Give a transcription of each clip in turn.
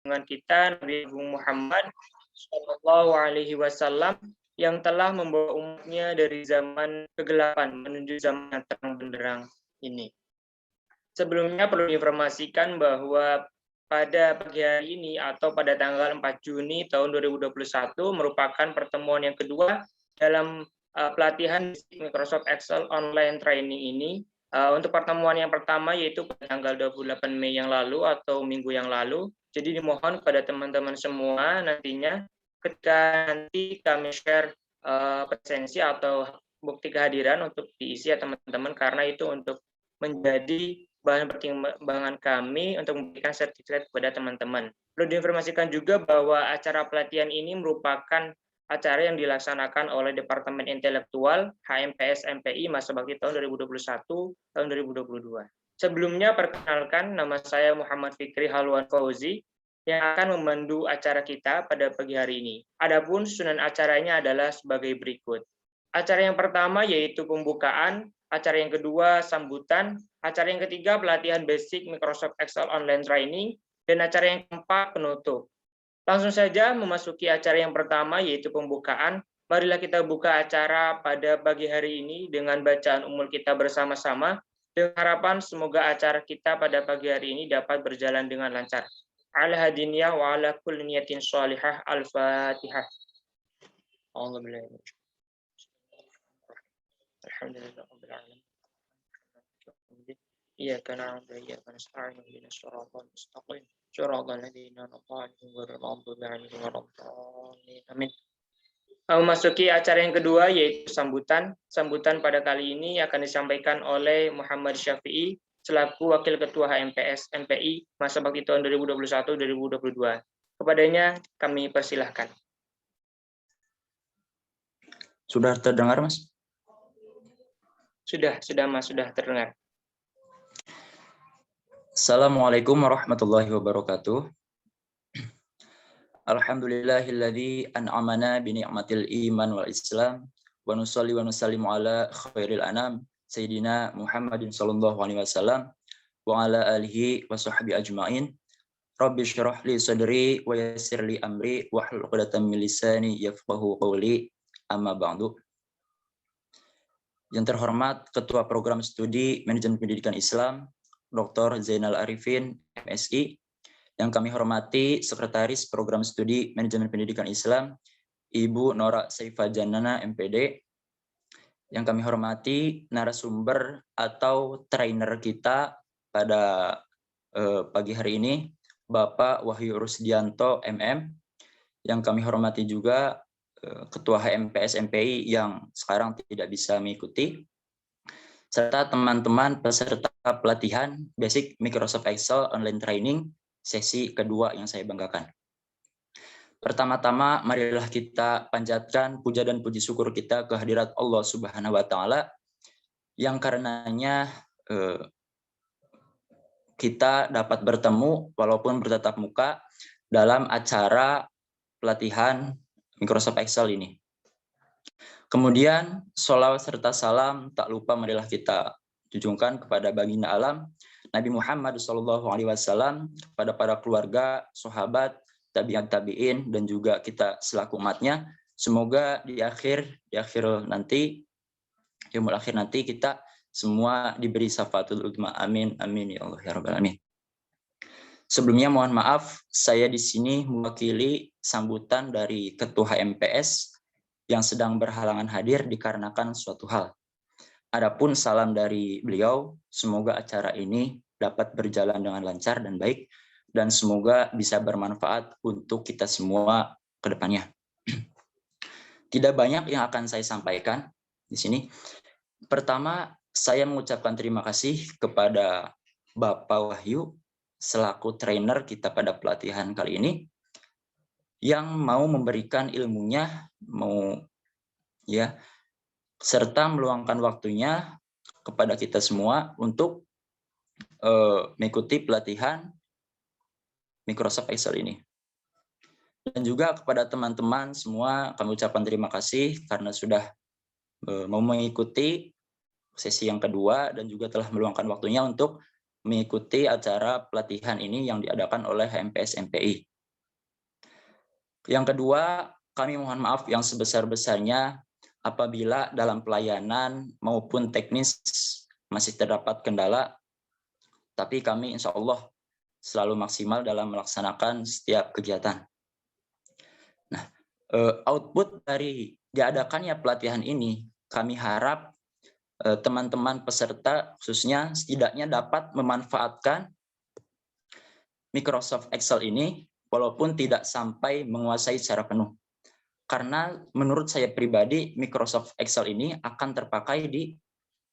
junjungan kita Nabi Muhammad Shallallahu Alaihi Wasallam yang telah membawa umatnya dari zaman kegelapan menuju zaman yang terang benderang ini. Sebelumnya perlu diinformasikan bahwa pada pagi hari ini atau pada tanggal 4 Juni tahun 2021 merupakan pertemuan yang kedua dalam pelatihan Microsoft Excel online training ini. Untuk pertemuan yang pertama yaitu pada tanggal 28 Mei yang lalu atau minggu yang lalu. Jadi dimohon kepada teman-teman semua nantinya ketika nanti kami share presensi atau bukti kehadiran untuk diisi ya teman-teman, karena itu untuk menjadi bahan pertimbangan kami untuk memberikan sertifikat kepada teman-teman. Perlu diinformasikan juga bahwa acara pelatihan ini merupakan acara yang dilaksanakan oleh Departemen Intelektual HMPS MPI masa bakti tahun 2021 tahun 2022. Sebelumnya perkenalkan, nama saya Muhammad Fikri Halwan Fauzi yang akan memandu acara kita pada pagi hari ini. Adapun susunan acaranya adalah sebagai berikut. Acara yang pertama yaitu pembukaan, acara yang kedua sambutan, acara yang ketiga pelatihan basic Microsoft Excel online training, dan acara yang keempat penutup. Langsung saja memasuki acara yang pertama yaitu pembukaan. Marilah kita buka acara pada pagi hari ini dengan bacaan umul kita bersama-sama dengan harapan semoga acara kita pada pagi hari ini dapat berjalan dengan lancar. Ala hadiniyah wa ala kulli niyatin shalihah. Al-Fatihah. Alhamdulillahirabbil alamin. Iyyaka na'budu wa iyyaka nasta'in ihdinas siratal mustaqim. Shiratal ladzina an'amta 'alaihim ghairil maghdubi 'alaihim waladdallin. Amin. Memasuki acara yang kedua yaitu sambutan. Sambutan pada kali ini akan disampaikan oleh Muhammad Syafi'i selaku Wakil Ketua HMPS MPI masa bakti tahun 2021-2022. Kepadanya kami persilahkan. Sudah terdengar, Mas? Sudah Mas, sudah terdengar. Assalamualaikum warahmatullahi wabarakatuh. Alhamdulillahilladzi an'amana bi ni'matil iman wal islam wa nusalli wa nusallimu ala khairil anam sayyidina Muhammadin sallallahu alaihi wasallam wa ala alihi wa sahbihi ajmain. Rabbi shrah li sadri wa yassir li amri wahlul 'uqdatam min lisani yafqahu qawli. Amma ba'du. Yang terhormat Ketua Program Studi Manajemen Pendidikan Islam Dr. Zainal Arifin, MSI, yang kami hormati Sekretaris Program Studi Manajemen Pendidikan Islam, Ibu Nora Saifah Janana, MPD, yang kami hormati narasumber atau trainer kita pada pagi hari ini, Bapak Wahyu Rusdianto, MM, yang kami hormati juga Ketua HMPS MPI yang sekarang tidak bisa mengikuti, serta teman-teman peserta pelatihan Basic Microsoft Excel Online Training sesi kedua yang saya banggakan. Pertama-tama, marilah kita panjatkan puja dan puji syukur kita ke hadirat Allah Subhanahu wa Ta'ala, yang karenanya kita dapat bertemu walaupun bertatap muka dalam acara pelatihan Microsoft Excel ini. Kemudian, sholawat serta salam tak lupa marilah kita junjungkan kepada baginda alam Nabi Muhammad SAW, kepada para keluarga, sahabat, tabi'at tabi'in, dan juga kita selaku umatnya. Semoga di akhir nanti, yaumul akhir nanti, kita semua diberi syafaatul uzma. Amin, amin ya Allah ya Rabbal alamin. Sebelumnya mohon maaf, saya di sini mewakili sambutan dari Ketua HMPS yang sedang berhalangan hadir dikarenakan suatu hal. Adapun salam dari beliau, semoga acara ini dapat berjalan dengan lancar dan baik, dan semoga bisa bermanfaat untuk kita semua ke depannya. Tidak banyak yang akan saya sampaikan di sini. Pertama, saya mengucapkan terima kasih kepada Bapak Wahyu selaku trainer kita pada pelatihan kali ini, yang mau memberikan ilmunya, serta meluangkan waktunya kepada kita semua untuk mengikuti pelatihan Microsoft Excel ini. Dan juga kepada teman-teman semua kami ucapkan terima kasih karena sudah mau mengikuti sesi yang kedua dan juga telah meluangkan waktunya untuk mengikuti acara pelatihan ini yang diadakan oleh HMPS MPI. Yang kedua, kami mohon maaf yang sebesar-besarnya apabila dalam pelayanan maupun teknis masih terdapat kendala, tapi kami insya Allah selalu maksimal dalam melaksanakan setiap kegiatan. Nah, output dari diadakannya pelatihan ini, kami harap teman-teman peserta khususnya setidaknya dapat memanfaatkan Microsoft Excel ini walaupun tidak sampai menguasai secara penuh. Karena menurut saya pribadi Microsoft Excel ini akan terpakai di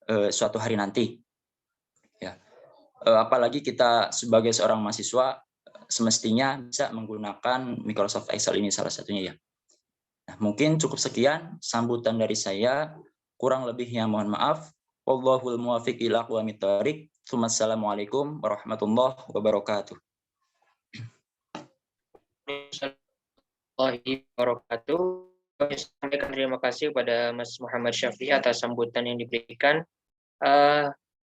suatu hari nanti. Ya. Apalagi kita sebagai seorang mahasiswa semestinya bisa menggunakan Microsoft Excel ini salah satunya ya. Nah, mungkin cukup sekian sambutan dari saya. Kurang lebihnya mohon maaf. Wallahul muwaffiq ila aqwamit thoriq. Wassalamualaikum warahmatullahi wabarakatuh. Warahmatullahi wabarakatuh. Kami sampaikan terima kasih kepada Mas Muhammad Syafi'i atas sambutan yang diberikan.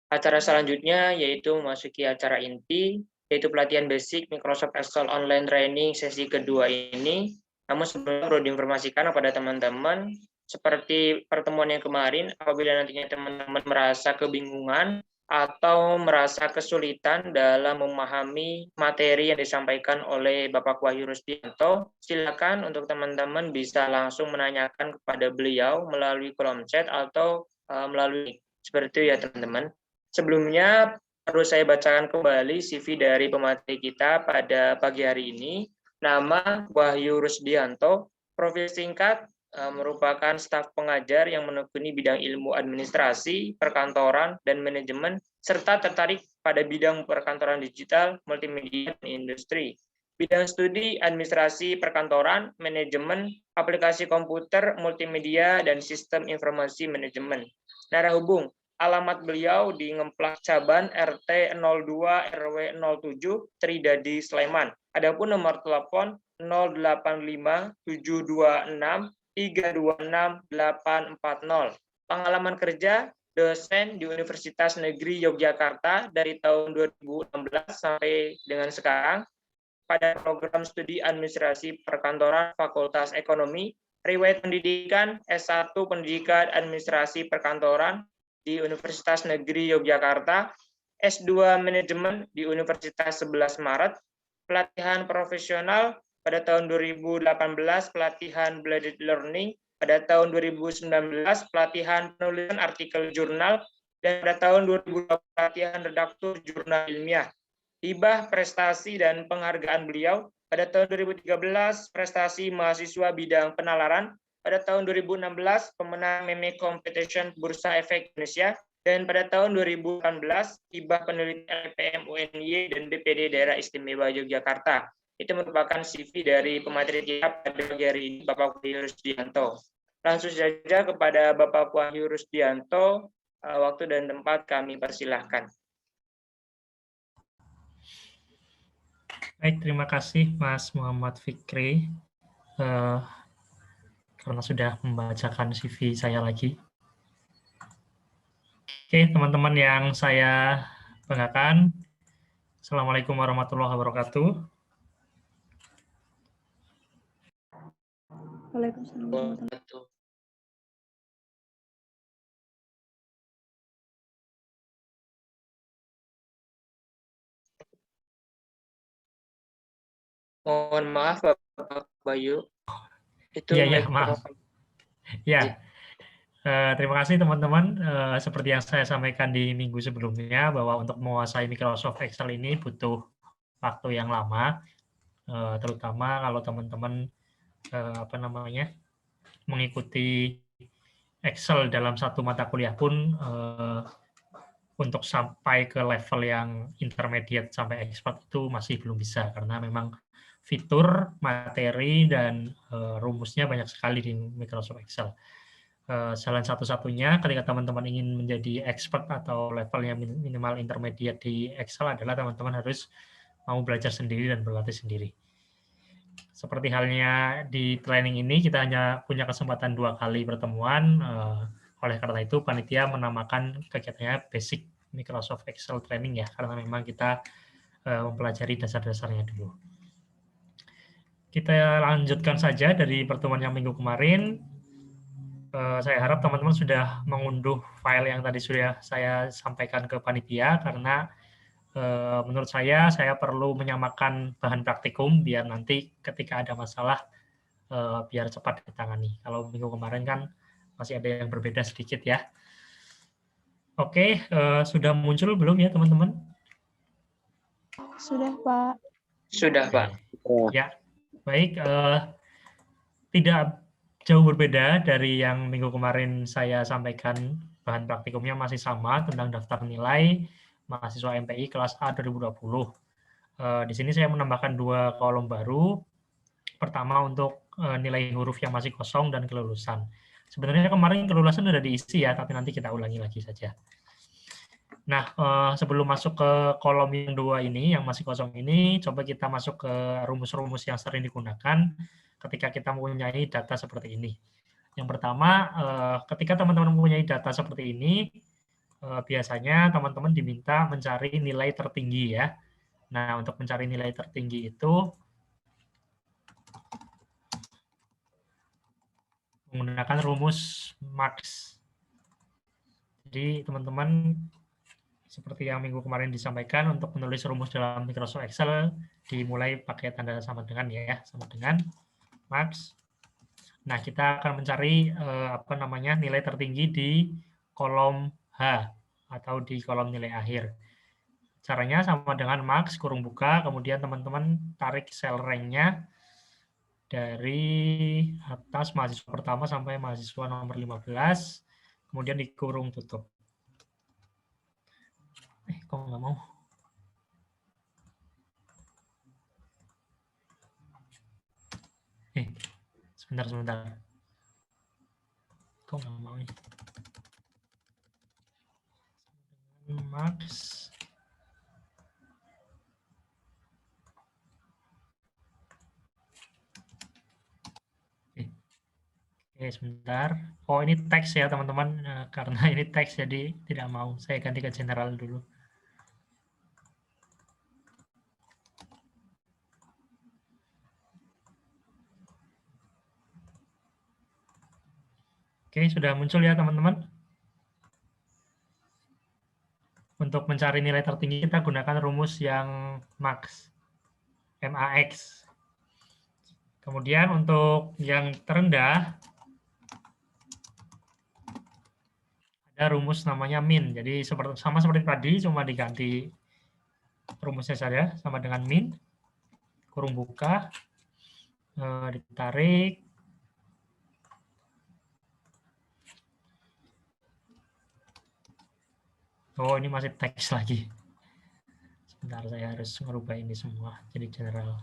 Acara selanjutnya yaitu memasuki acara inti, yaitu pelatihan basic Microsoft Excel Online Training sesi kedua ini. Namun sebelumnya perlu diinformasikan kepada teman-teman, seperti pertemuan yang kemarin, apabila nantinya teman-teman merasa kebingungan atau merasa kesulitan dalam memahami materi yang disampaikan oleh Bapak Wahyu Rusdianto, silakan untuk teman-teman bisa langsung menanyakan kepada beliau melalui kolom chat atau melalui seperti itu ya teman-teman. Sebelumnya perlu saya bacakan kembali CV dari pemateri kita pada pagi hari ini. Nama Wahyu Rusdianto, profil singkat merupakan staf pengajar yang menekuni bidang ilmu administrasi, perkantoran, dan manajemen, serta tertarik pada bidang perkantoran digital, multimedia, dan industri. Bidang studi administrasi perkantoran, manajemen, aplikasi komputer, multimedia, dan sistem informasi manajemen. Narah hubung, alamat beliau di Ngemplak Caban RT 02 RW 07 Tridadi Sleman. Adapun nomor telepon 085 726 326-840. Pengalaman kerja dosen di Universitas Negeri Yogyakarta dari tahun 2016 sampai dengan sekarang pada program studi administrasi perkantoran Fakultas Ekonomi, riwayat pendidikan S1 Pendidikan Administrasi Perkantoran di Universitas Negeri Yogyakarta, S2 Manajemen di Universitas 11 Maret, pelatihan profesional pada tahun 2018 pelatihan blended learning, pada tahun 2019 pelatihan penulisan artikel jurnal, dan pada tahun 2020 pelatihan redaktur jurnal ilmiah. Hibah prestasi dan penghargaan beliau pada tahun 2013 prestasi mahasiswa bidang penalaran, pada tahun 2016 pemenang Meme Competition Bursa Efek Indonesia, dan pada tahun 2018 hibah penelitian LPM UNY dan BPD Daerah Istimewa Yogyakarta. Itu merupakan CV dari pemateri kita pada pagi hari ini, Bapak Wahyu Rusdianto. Langsung saja kepada Bapak Wahyu Rusdianto, waktu dan tempat kami persilahkan. Baik, terima kasih Mas Muhammad Fikri karena sudah membacakan CV saya lagi. Oke, teman-teman yang saya banggakan, Assalamualaikum warahmatullahi wabarakatuh. Waalaikumsalam warahmatullahi wabarakatuh. Mohon maaf Bapak Bayu. Itu ya, maaf. Ya, terima kasih teman-teman. Seperti yang saya sampaikan di minggu sebelumnya, bahwa untuk menguasai Microsoft Excel ini butuh waktu yang lama, terutama kalau teman-teman mengikuti Excel dalam satu mata kuliah pun untuk sampai ke level yang intermediate sampai expert itu masih belum bisa, karena memang fitur, materi, dan rumusnya banyak sekali di Microsoft Excel. Jalan satu-satunya ketika teman-teman ingin menjadi expert atau levelnya minimal intermediate di Excel adalah teman-teman harus mau belajar sendiri dan berlatih sendiri. Seperti halnya di training ini, kita hanya punya kesempatan 2 kali pertemuan. Oleh karena itu, panitia menamakan kegiatannya Basic Microsoft Excel Training ya, karena memang kita mempelajari dasar-dasarnya dulu. kita lanjutkan saja dari pertemuan yang minggu kemarin. Saya harap teman-teman sudah mengunduh file yang tadi sudah saya sampaikan ke panitia, karena menurut saya perlu menyamakan bahan praktikum biar nanti ketika ada masalah biar cepat ditangani. Kalau minggu kemarin kan masih ada yang berbeda sedikit ya. Oke, sudah muncul belum ya teman-teman? Sudah, Pak. Sudah, Pak. Ya, baik. Tidak jauh berbeda dari yang minggu kemarin saya sampaikan, bahan praktikumnya masih sama tentang daftar nilai mahasiswa MPI kelas A 2020. Di sini saya menambahkan 2 kolom baru. Pertama untuk nilai huruf yang masih kosong dan kelulusan. Sebenarnya kemarin kelulusan sudah diisi ya, tapi nanti kita ulangi lagi saja. Nah, sebelum masuk ke kolom yang 2 ini, yang masih kosong ini, coba kita masuk ke rumus-rumus yang sering digunakan ketika kita mempunyai data seperti ini. Yang pertama, ketika teman-teman mempunyai data seperti ini, biasanya teman-teman diminta mencari nilai tertinggi ya. Nah, untuk mencari nilai tertinggi itu menggunakan rumus max. Jadi teman-teman seperti yang minggu kemarin disampaikan, untuk menulis rumus dalam Microsoft Excel dimulai pakai tanda sama dengan ya, sama dengan max. Nah, kita akan mencari nilai tertinggi di kolom H atau di kolom nilai akhir. Caranya sama dengan max kurung buka, kemudian teman-teman tarik sel rank-nya dari atas mahasiswa pertama sampai mahasiswa nomor 15, kemudian dikurung tutup. Kok nggak mau? Sebentar. Kok nggak mau nih? Max. Oke, sebentar. Oh, ini teks ya, teman-teman. Karena ini teks, jadi tidak mau. Saya ganti ke general dulu. Oke, sudah muncul ya, teman-teman. Untuk mencari nilai tertinggi, kita gunakan rumus yang max. MAX. Kemudian untuk yang terendah, ada rumus namanya min. Jadi sama seperti tadi, cuma diganti rumusnya saja, sama dengan min. Kurung buka, ditarik. Oh, ini masih teks lagi. Sebentar, saya harus merubah ini semua jadi general.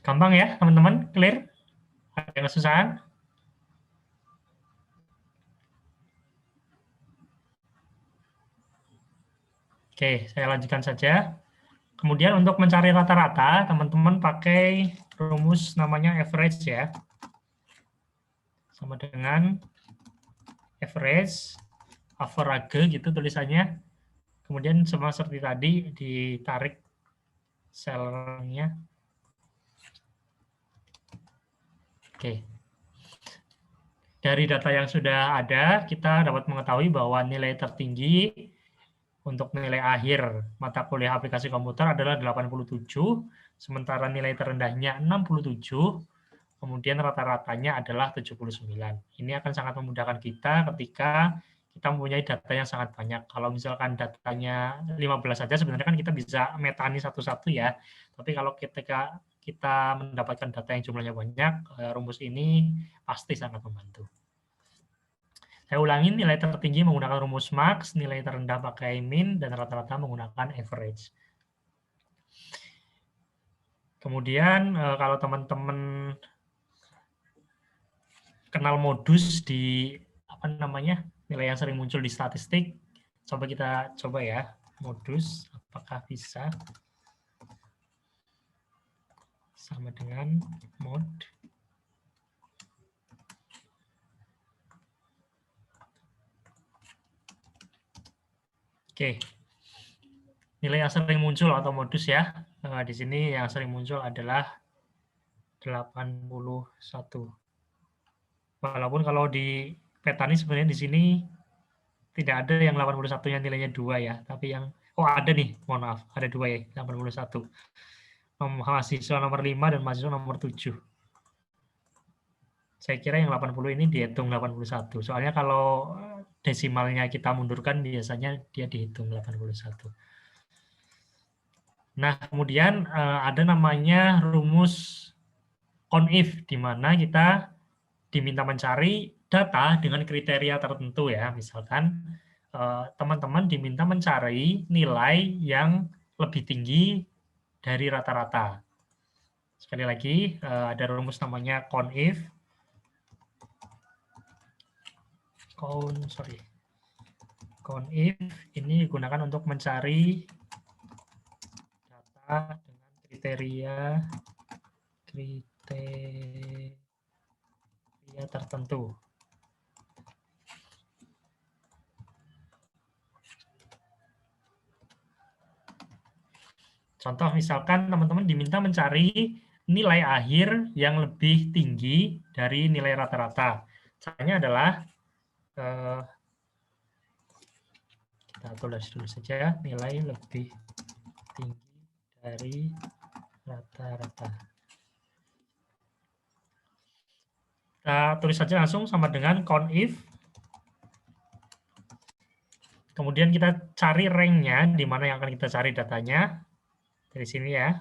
Gampang ya, teman-teman? Clear? Ada kesusahan? Oke, saya lanjutkan saja. Kemudian untuk mencari rata-rata, teman-teman pakai rumus namanya average ya. Sama dengan average, average gitu tulisannya. Kemudian sama seperti tadi, ditarik selnya. Oke. Dari data yang sudah ada, kita dapat mengetahui bahwa nilai tertinggi untuk nilai akhir mata kuliah aplikasi komputer adalah 87, sementara nilai terendahnya 67, kemudian rata-ratanya adalah 79. Ini akan sangat memudahkan kita ketika kita mempunyai data yang sangat banyak. Kalau misalkan datanya 15 saja, sebenarnya kan kita bisa metani satu-satu ya. Tapi kalau ketika kita mendapatkan data yang jumlahnya banyak, rumus ini pasti sangat membantu. Saya ulangi, nilai tertinggi menggunakan rumus max, nilai terendah pakai min, dan rata-rata menggunakan average. Kemudian kalau teman-teman kenal modus di nilai yang sering muncul di statistik, kita coba ya, modus apakah bisa. sama dengan mod. Oke. Nilai yang sering muncul atau modus ya. Di sini yang sering muncul adalah 81. Walaupun kalau di peta ini sebenarnya di sini tidak ada yang 81 yang nilainya 2 ya, tapi yang ada nih, mohon maaf, ada 2 ya, 81. Mahasiswa nomor 5 dan mahasiswa nomor 7. Saya kira yang 80 ini dihitung 81. Soalnya kalau desimalnya kita mundurkan biasanya dia dihitung 81. Nah, kemudian ada namanya rumus CONIF, di mana kita diminta mencari data dengan kriteria tertentu ya. Misalkan teman-teman diminta mencari nilai yang lebih tinggi dari rata-rata. Sekali lagi, ada rumus namanya CONIF. CONIF ini digunakan untuk mencari data dengan kriteria tertentu. Contoh misalkan teman-teman diminta mencari nilai akhir yang lebih tinggi dari nilai rata-rata. Caranya adalah kita tulis dulu saja nilai lebih tinggi dari rata-rata. Kita tulis saja langsung sama dengan CONIF. Kemudian kita cari rank-nya, di mana yang akan kita cari datanya. Dari sini ya.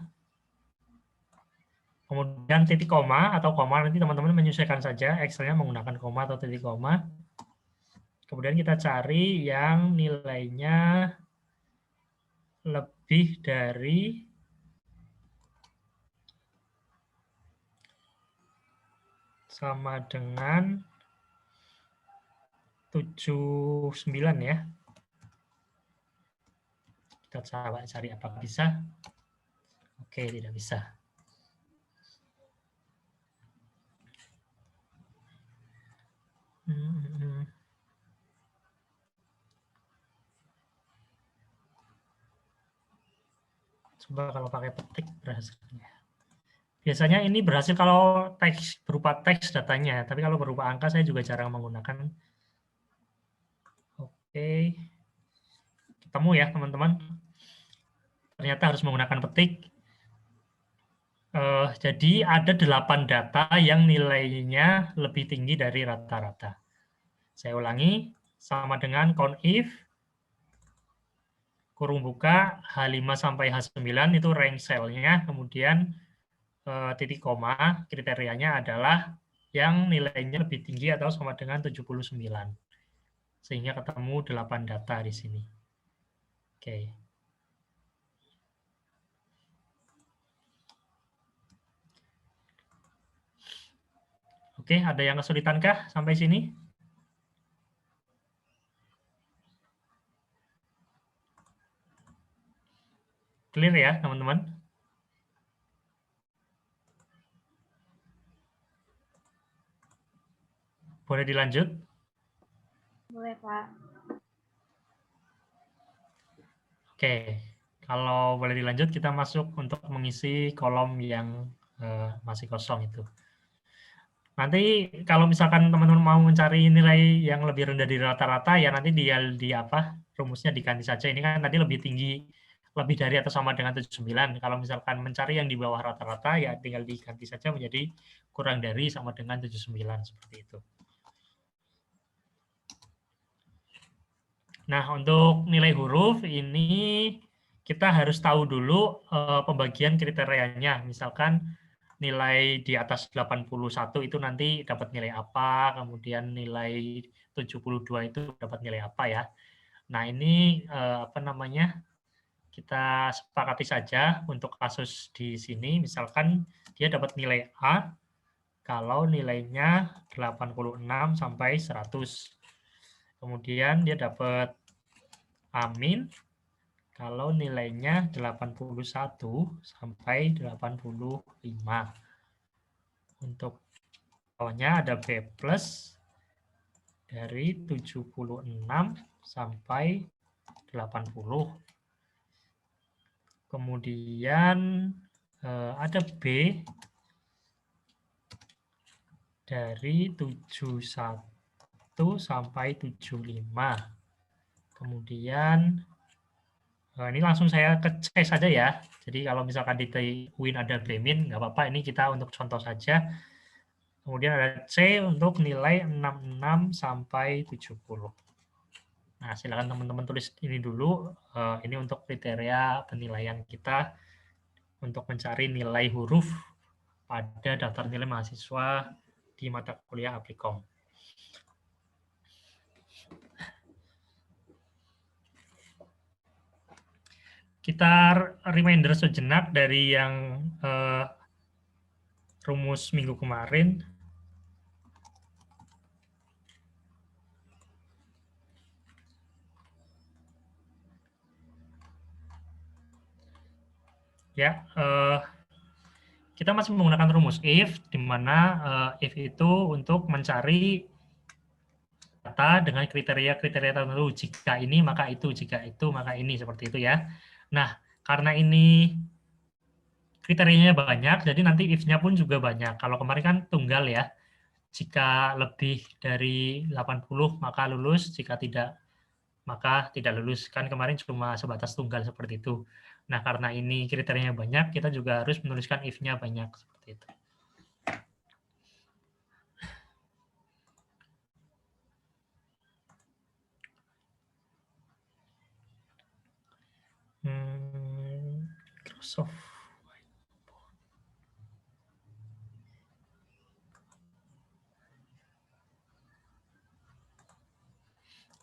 Kemudian titik koma atau koma, nanti teman-teman menyesuaikan saja Excel-nya menggunakan koma atau titik koma. Kemudian kita cari yang nilainya lebih dari sama dengan 79 ya. Kita coba cari apakah bisa. Oke, tidak bisa. Coba kalau pakai petik berhasilnya. Biasanya ini berhasil kalau teks berupa teks datanya, tapi kalau berupa angka saya juga jarang menggunakan. Oke. Ketemu ya teman-teman. Ternyata harus menggunakan petik. Jadi ada 8 data yang nilainya lebih tinggi dari rata-rata. Saya ulangi, sama dengan CONIF, kurung buka, H5 sampai H9 itu rank cell-nya, kemudian titik koma, kriterianya adalah yang nilainya lebih tinggi atau sama dengan 79. Sehingga ketemu 8 data di sini. Oke. Oke, ada yang kesulitankah sampai sini? Clear ya, teman-teman? Boleh dilanjut? Boleh, Pak. Oke, kalau boleh dilanjut, kita masuk untuk mengisi kolom yang masih kosong itu. Nanti kalau misalkan teman-teman mau mencari nilai yang lebih rendah dari rata-rata, ya nanti rumusnya diganti saja. Ini kan tadi lebih tinggi, lebih dari atau sama dengan 79. Kalau misalkan mencari yang di bawah rata-rata, ya tinggal diganti saja menjadi kurang dari sama dengan 79, seperti itu. Nah, untuk nilai huruf ini kita harus tahu dulu pembagian kriterianya. Misalkan nilai di atas 81 itu nanti dapat nilai apa, kemudian nilai 72 itu dapat nilai apa ya. Nah, ini kita sepakati saja untuk kasus di sini, misalkan dia dapat nilai A kalau nilainya 86 sampai 100. Kemudian dia dapat A- kalau nilainya 81 sampai 85. Untuk bawahnya ada B plus dari 76 sampai 80. Kemudian ada B dari 71 sampai 75. Kemudian ini langsung saya ke C saja ya. Jadi kalau misalkan di UIN ada B-min, nggak apa-apa. Ini kita untuk contoh saja. Kemudian ada C untuk nilai 66 sampai 70. Nah, silakan teman-teman tulis ini dulu. Ini untuk kriteria penilaian kita untuk mencari nilai huruf pada daftar nilai mahasiswa di mata kuliah Applikom. Kita reminder sejenak dari yang rumus minggu kemarin. Ya, kita masih menggunakan rumus if, di mana if itu untuk mencari data dengan kriteria-kriteria tertentu. Jika ini, maka itu. Jika itu, maka ini. Seperti itu ya. Nah, karena ini kriterianya banyak, jadi nanti if-nya pun juga banyak. Kalau kemarin kan tunggal ya. Jika lebih dari 80, maka lulus. Jika tidak, maka tidak lulus. Kan kemarin cuma sebatas tunggal seperti itu. Nah, karena ini kriterianya banyak, kita juga harus menuliskan if-nya banyak. Seperti itu. Microsoft.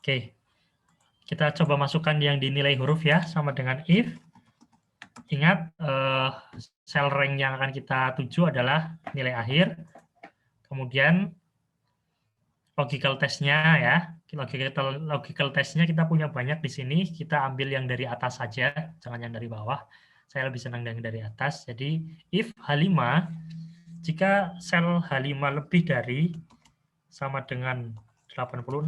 Oke. Kita coba masukkan yang dinilai huruf ya, sama dengan if. Ingat, cell rank yang akan kita tuju adalah nilai akhir. Kemudian logical test-nya ya. Logical test-nya kita punya banyak di sini. Kita ambil yang dari atas saja, jangan yang dari bawah. Saya lebih senang yang dari atas. Jadi, if H5, jika sel H5 lebih dari sama dengan 86,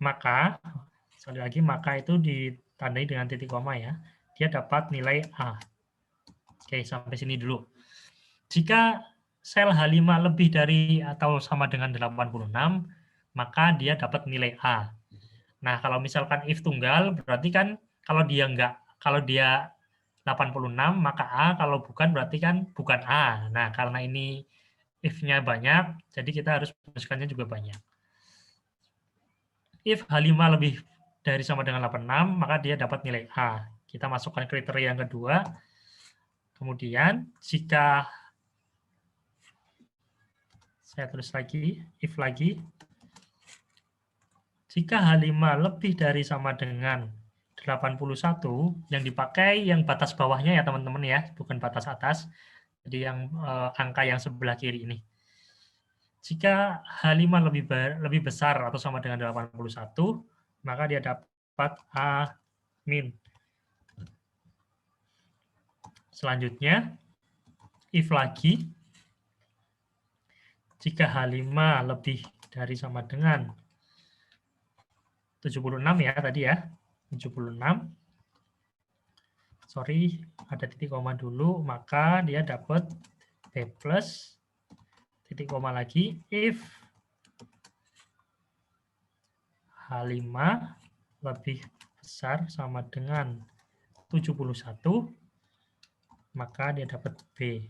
maka, sekali lagi, maka itu ditandai dengan titik koma ya. Dia dapat nilai A. Oke, sampai sini dulu. Jika sel H5 lebih dari atau sama dengan 86, maka dia dapat nilai A. Nah, kalau misalkan if tunggal, berarti kan kalau dia 86, maka A, kalau bukan berarti kan bukan A. Nah, karena ini if-nya banyak, jadi kita harus menuliskannya juga banyak. If H5 lebih dari sama dengan 86, maka dia dapat nilai A. Kita masukkan kriteria yang kedua. Kemudian, jika saya tulis lagi, if lagi, jika H5 lebih dari sama dengan 81, yang dipakai yang batas bawahnya ya teman-teman ya, bukan batas atas. Jadi yang angka yang sebelah kiri ini. Jika H5 lebih besar atau sama dengan 81, maka dia dapat A-. Selanjutnya, if lagi, jika H5 lebih dari sama dengan 76 ya tadi ya, 76. Sorry, ada titik koma dulu, maka dia dapat B plus, titik koma lagi, if H5 lebih besar sama dengan 71, maka dia dapat B.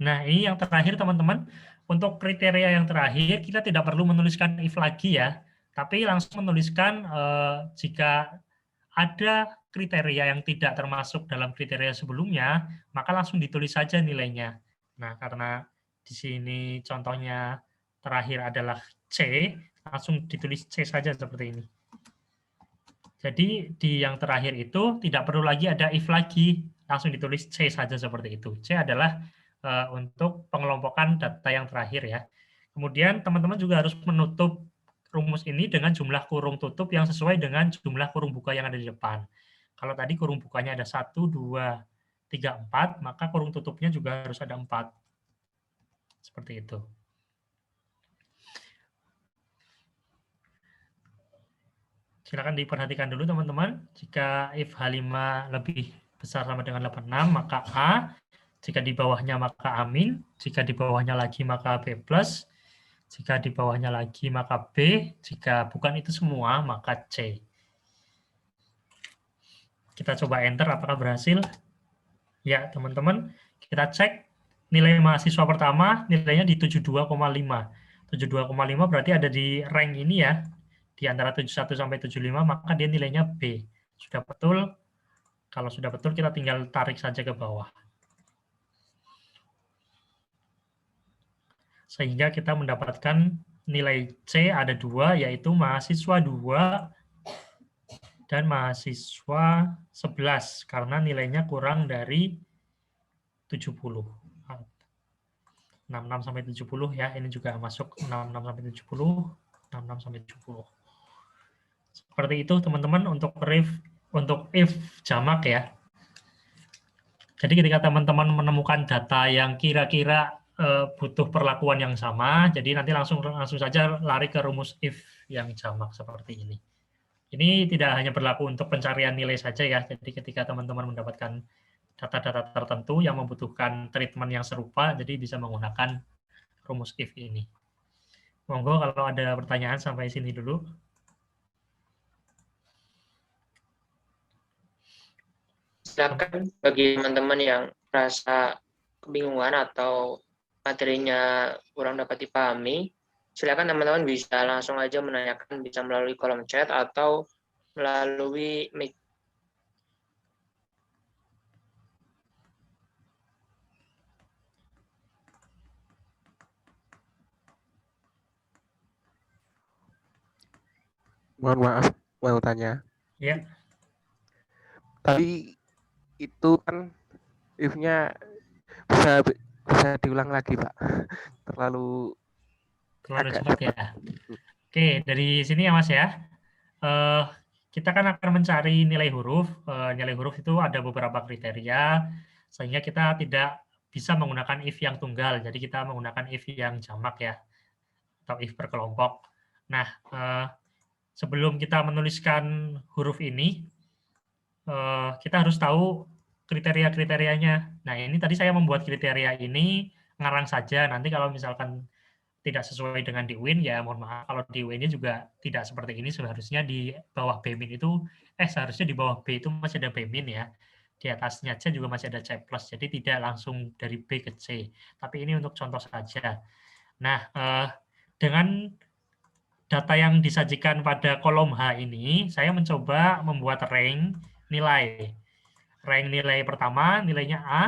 Nah, ini yang terakhir teman-teman. Untuk kriteria yang terakhir, kita tidak perlu menuliskan if lagi ya, tapi langsung menuliskan jika ada kriteria yang tidak termasuk dalam kriteria sebelumnya, maka langsung ditulis saja nilainya. Nah, karena di sini contohnya terakhir adalah C, langsung ditulis C saja seperti ini. Jadi di yang terakhir itu tidak perlu lagi ada if lagi, langsung ditulis C saja seperti itu. C adalah untuk pengelompokan data yang terakhir ya. Kemudian teman-teman juga harus menutup rumus ini dengan jumlah kurung tutup yang sesuai dengan jumlah kurung buka yang ada di depan. Kalau tadi kurung bukanya ada 1, 2, 3, 4, maka kurung tutupnya juga harus ada 4. Seperti itu. Silakan diperhatikan dulu teman-teman. Jika if H5 lebih besar sama dengan 86, maka A. Jika di bawahnya maka A-. Jika di bawahnya lagi maka B+. Jika di bawahnya lagi maka B. Jika bukan itu semua maka C. Kita coba enter apakah berhasil. Ya teman-teman, kita cek nilai mahasiswa pertama nilainya di 72,5. 72,5 berarti ada di rank ini ya. Di antara 71 sampai 75, maka dia nilainya B. Sudah betul? Kalau sudah betul, kita tinggal tarik saja ke bawah. Sehingga kita mendapatkan nilai C ada 2, yaitu mahasiswa 2 dan mahasiswa 11, karena nilainya kurang dari 70. 66 sampai 70 ya, ini juga masuk 66 sampai 70, 66 sampai 70. Seperti itu teman-teman untuk if jamak ya. Jadi ketika teman-teman menemukan data yang kira-kira butuh perlakuan yang sama, jadi nanti langsung saja lari ke rumus if yang jamak seperti ini. Ini tidak hanya berlaku untuk pencarian nilai saja ya. Jadi ketika teman-teman mendapatkan data-data tertentu yang membutuhkan treatment yang serupa, jadi bisa menggunakan rumus if ini. Monggo kalau ada pertanyaan sampai sini dulu. Silakan bagi teman-teman yang merasa kebingungan atau materinya kurang dapat dipahami, silakan teman-teman bisa langsung aja menanyakan, bisa melalui kolom chat atau melalui mic. Mohon maaf, mau tanya. Ya. Tadi itu kan if-nya bisa diulang lagi, Pak. Terlalu cepat ya. Oke, dari sini ya Mas ya. Kita kan akan mencari nilai huruf. Nilai huruf itu ada beberapa kriteria, sehingga kita tidak bisa menggunakan if yang tunggal. Jadi kita menggunakan if yang jamak ya, atau if berkelompok. Nah, sebelum kita menuliskan huruf ini, kita harus tahu kriteria-kriterianya. Nah, ini tadi saya membuat kriteria ini ngarang saja. Nanti kalau misalkan tidak sesuai dengan di UIN, ya mohon maaf, kalau di UIN-nya juga tidak seperti ini. Seharusnya di bawah B- itu, seharusnya di bawah B itu masih ada B- ya. Di atasnya C juga masih ada C+, jadi tidak langsung dari B ke C. Tapi ini untuk contoh saja. Nah, dengan data yang disajikan pada kolom H ini, saya mencoba membuat rank nilai. Rank nilai pertama, nilainya A,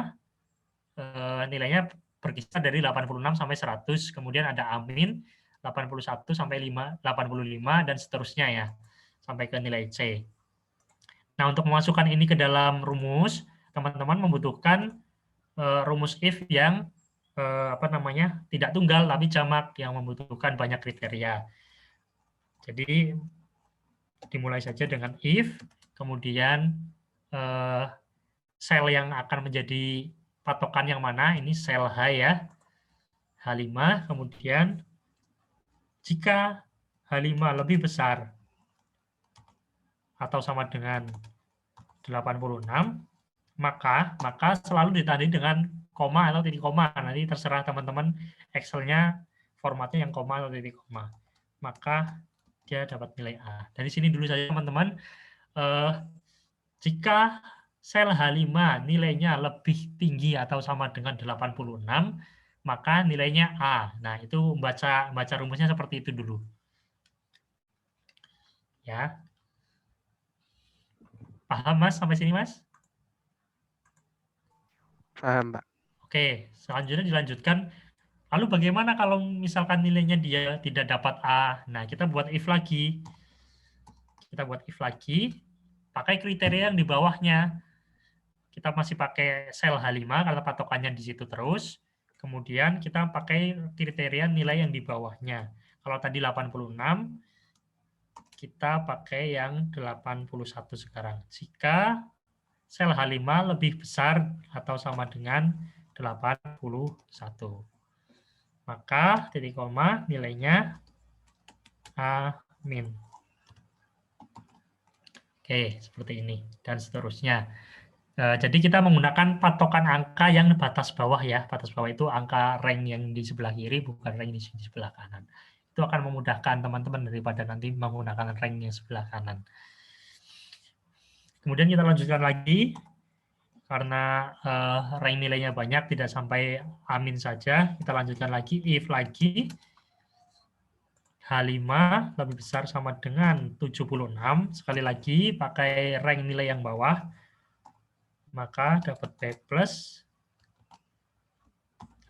nilainya berkisar dari 86 sampai 100, kemudian ada A-, 81 sampai 85, dan seterusnya ya, sampai ke nilai C. Nah, untuk memasukkan ini ke dalam rumus, teman-teman membutuhkan rumus if yang tidak tunggal, tapi jamak, yang membutuhkan banyak kriteria. Jadi, dimulai saja dengan if, kemudian sel yang akan menjadi patokan yang mana, ini sel H ya, H5, kemudian jika H5 lebih besar atau sama dengan 86, maka selalu ditandai dengan koma atau titik koma. Nanti terserah teman-teman Excel-nya formatnya yang koma atau titik koma. Maka dia dapat nilai A. Dari sini dulu saja teman-teman. Jika sel H5 nilainya lebih tinggi atau sama dengan 86, maka nilainya A. Nah, itu baca rumusnya seperti itu dulu. Ya. Paham, Mas? Sampai sini, Mas? paham, Pak. Oke, selanjutnya dilanjutkan. Lalu bagaimana kalau misalkan nilainya dia tidak dapat A? Nah, kita buat if lagi. Kita buat if lagi, pakai kriteria yang di bawahnya. Kita masih pakai sel H5 karena patokannya di situ terus. Kemudian kita pakai kriteria nilai yang di bawahnya. Kalau tadi 86, kita pakai yang 81 sekarang. Jika sel H5 lebih besar atau sama dengan 81. Maka titik koma nilainya A min. Oke, seperti ini. Dan seterusnya. Jadi kita menggunakan patokan angka yang batas bawah ya. Batas bawah itu angka rank yang di sebelah kiri, bukan rank di sebelah kanan. Itu akan memudahkan teman-teman daripada nanti menggunakan rank yang sebelah kanan. Kemudian kita lanjutkan lagi. Karena rank nilainya banyak, tidak sampai amin saja. Kita lanjutkan lagi, if lagi. H5 lebih besar sama dengan 76. Sekali lagi, pakai rank nilai yang bawah. Maka dapat B+.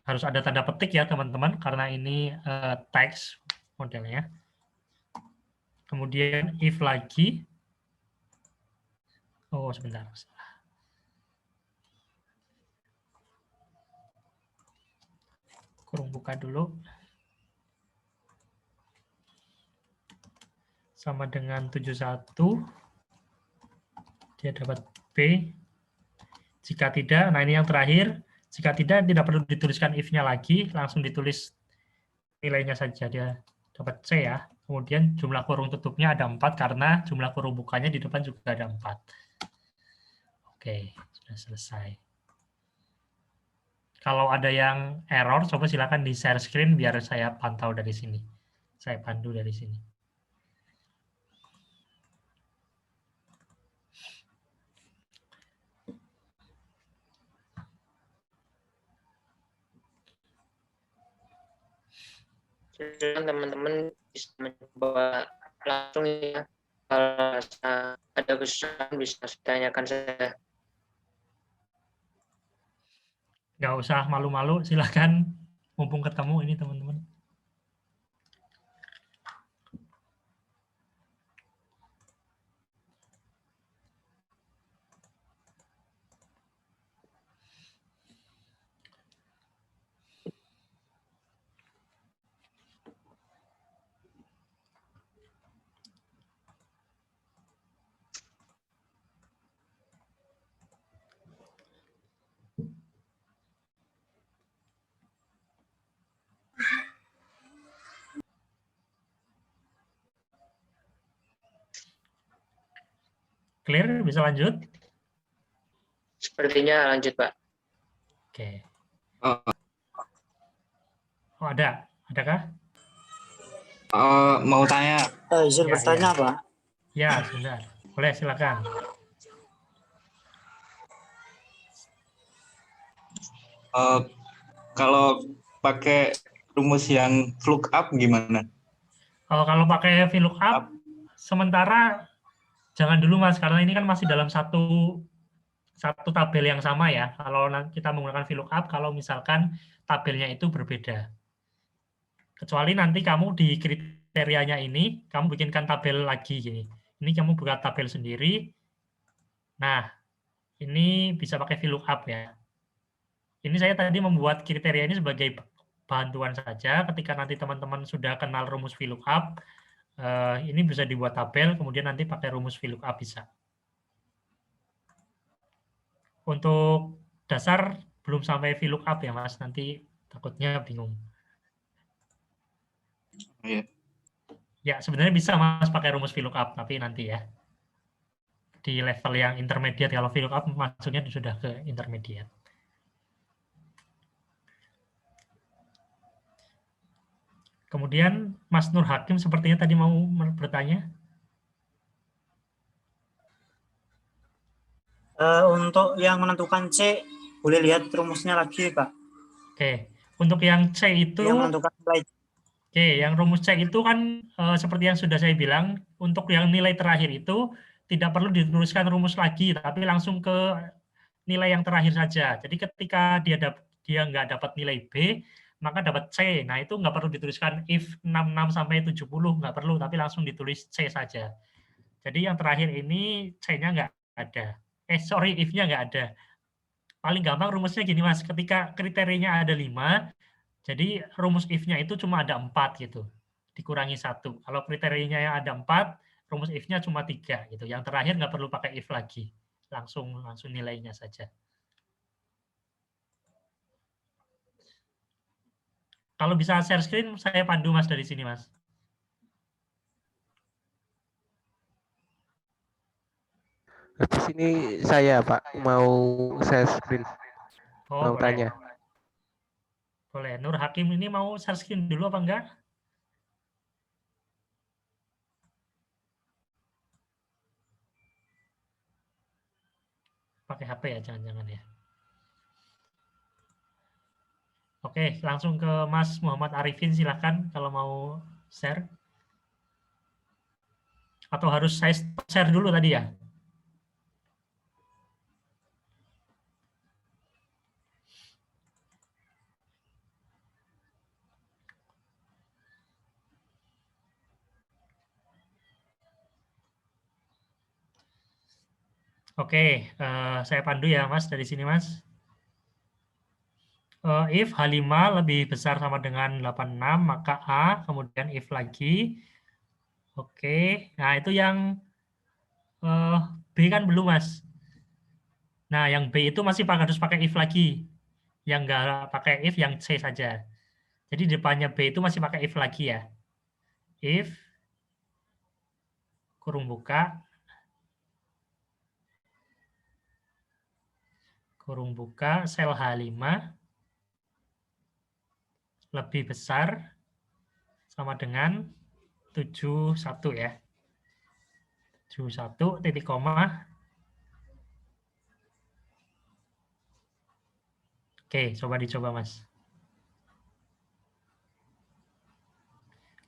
Harus ada tanda petik ya teman-teman, karena ini teks modelnya. Kemudian if lagi. Oh, sebentar. Kurung buka dulu. Sama dengan 71. Dia dapat B. Jika tidak, nah ini yang terakhir. Jika tidak perlu dituliskan if-nya lagi, langsung ditulis nilainya saja. Dia dapat C ya. Kemudian jumlah kurung tutupnya ada 4 karena jumlah kurung bukanya di depan juga ada 4. Oke, sudah selesai. Kalau ada yang error, coba silakan di share screen biar saya pantau dari sini. Saya pandu dari sini. Teman-teman bisa mencoba langsung ya. Kalau ada kesusahan bisa ditanyakan saya. Nggak usah malu-malu, silakan. Mumpung ketemu ini teman-teman. Clear? Bisa lanjut? Sepertinya lanjut, Pak. Oke. Oh, ada? Adakah? Mau tanya. Ya, Izin bertanya, Pak. Ya, sebentar. Boleh, silakan. Kalau pakai rumus yang VLOOKUP gimana? Kalau pakai VLOOKUP, sementara jangan dulu Mas, karena ini kan masih dalam satu tabel yang sama ya. Kalau kita menggunakan VLOOKUP, kalau misalkan tabelnya itu berbeda. Kecuali nanti kamu di kriterianya ini, kamu bikinkan tabel lagi gini. Ini kamu buka tabel sendiri. Nah, ini bisa pakai VLOOKUP ya. Ini saya tadi membuat kriteria ini sebagai bantuan saja. Ketika nanti teman-teman sudah kenal rumus VLOOKUP, ini bisa dibuat tabel, kemudian nanti pakai rumus VLOOKUP bisa. Untuk dasar belum sampai VLOOKUP ya Mas, nanti takutnya bingung. Iya. Ya, sebenarnya bisa Mas pakai rumus VLOOKUP, tapi nanti ya. Di level yang intermediate, kalau VLOOKUP maksudnya sudah ke intermediate. Kemudian Mas Nur Hakim sepertinya tadi mau bertanya. Untuk yang menentukan C, boleh lihat rumusnya lagi, Pak. Oke, untuk yang C itu, yang menentukan nilai. Oke, yang rumus C itu kan seperti yang sudah saya bilang, untuk yang nilai terakhir itu tidak perlu dituliskan rumus lagi, tapi langsung ke nilai yang terakhir saja. Jadi ketika dia nggak dapat nilai B, maka dapat C. Nah, itu nggak perlu dituliskan if 66 sampai 70, nggak perlu, tapi langsung ditulis C saja. Jadi yang terakhir ini C-nya nggak ada. Sorry, if-nya nggak ada. Paling gampang rumusnya gini, Mas. Ketika kriterianya ada 5, jadi rumus if-nya itu cuma ada 4 gitu. dikurangi 1. Kalau kriterianya yang ada 4, rumus if-nya cuma 3 gitu. Yang terakhir nggak perlu pakai if lagi. Langsung nilainya saja. Kalau bisa share screen, saya pandu Mas dari sini, Mas. Habis ini saya Pak mau share screen, Oh, mau boleh. tanya. Boleh. Nur Hakim ini mau share screen dulu apa enggak? Pakai HP ya, jangan-jangan ya. Oke, langsung ke Mas Muhammad Arifin, silahkan kalau mau share. Atau harus saya share dulu tadi ya? Oke, saya pandu ya Mas dari sini Mas. If H5 lebih besar sama dengan 86, maka A, kemudian if lagi. Oke, nah itu yang B kan belum Mas. Nah yang B itu masih harus pakai if lagi. Yang nggak pakai if yang C saja. Jadi depannya B itu masih pakai if lagi ya. If, kurung buka, sel H5 lebih besar sama dengan 71 ya. 71 titik koma. Oke, coba dicoba Mas.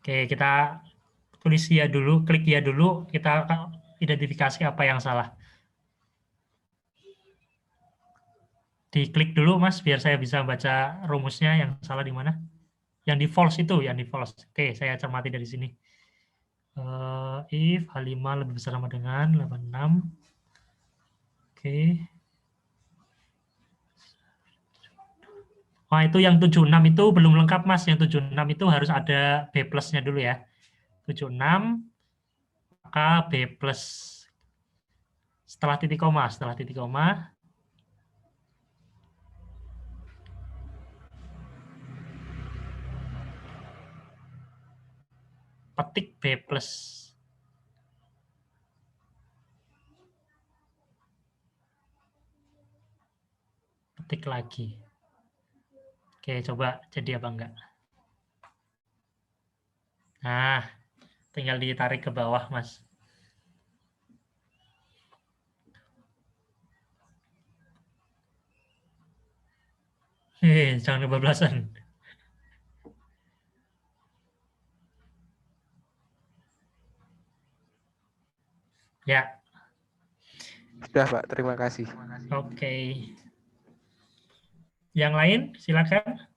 Oke, kita tulis ya dulu, klik ya dulu, kita identifikasi apa yang salah. Diklik dulu Mas, biar saya bisa baca rumusnya yang salah di mana. Yang di false itu, yang di false. Oke, saya cermati dari sini. If H5 lebih besar sama dengan 86. Oke. Wah, itu yang 76 itu belum lengkap, Mas. Yang 76 itu harus ada B plus-nya dulu ya. 76, maka B plus. Setelah titik koma. Petik B plus. Petik lagi. Oke, coba jadi apa enggak. Nah, tinggal ditarik ke bawah, Mas. Jangan kebablasan. Ya. Sudah Pak, terima kasih. Oke. Yang lain, silakan.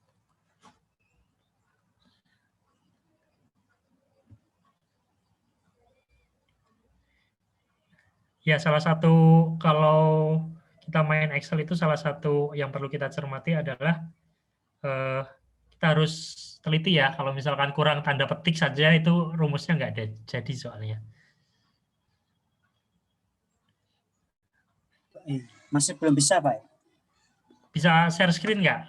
Ya, salah satu kalau kita main Excel itu salah satu yang perlu kita cermati adalah kita harus teliti ya. Kalau misalkan kurang tanda petik saja itu rumusnya nggak ada jadi soalnya. Masih belum bisa, Pak? Bisa share screen nggak?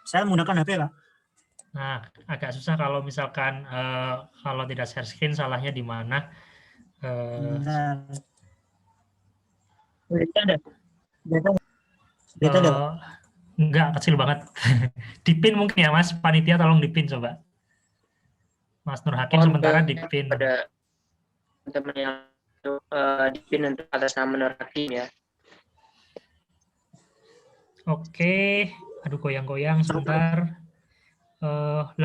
Saya menggunakan HP, Pak. Nah, agak susah kalau misalkan kalau tidak share screen, salahnya di mana? Enggak, kecil banget. Dipin mungkin ya Mas, panitia tolong dipin coba. Mas Nur Hakim sementara dipin. Pada teman yang dipin untuk atas nama Nur Hakim ya. Oke, aduh goyang-goyang sebentar. 81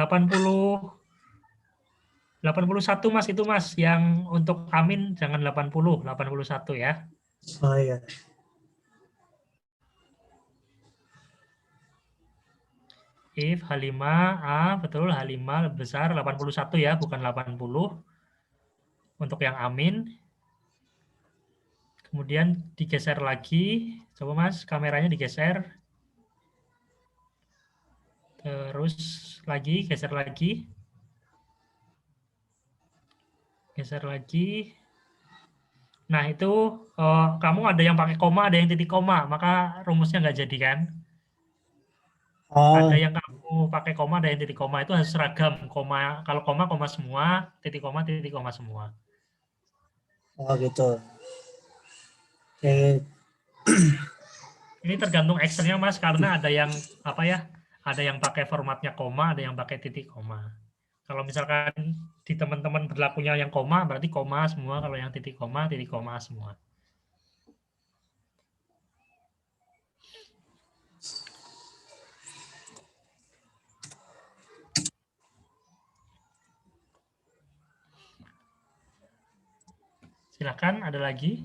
Mas itu Mas, yang untuk Amin jangan 80, 81 ya. Oh iya. If H5A, betul H5 lebih besar 81 ya, bukan 80. Untuk yang Amin. Kemudian digeser lagi. Coba Mas, kameranya digeser. Terus lagi, geser lagi. Geser lagi. Nah, itu kamu ada yang pakai koma, ada yang titik koma, maka rumusnya nggak jadi kan? Oh, Ada yang kamu pakai koma, ada yang titik koma, itu harus seragam. Koma, kalau koma, koma semua, titik koma semua. oh gitu. Oke. Ini tergantung Excel-nya, Mas, karena ada yang apa ya? Ada yang pakai formatnya koma, ada yang pakai titik koma. Kalau misalkan di teman-teman berlakunya yang koma, berarti koma semua. Kalau yang titik koma semua. Silakan, ada lagi?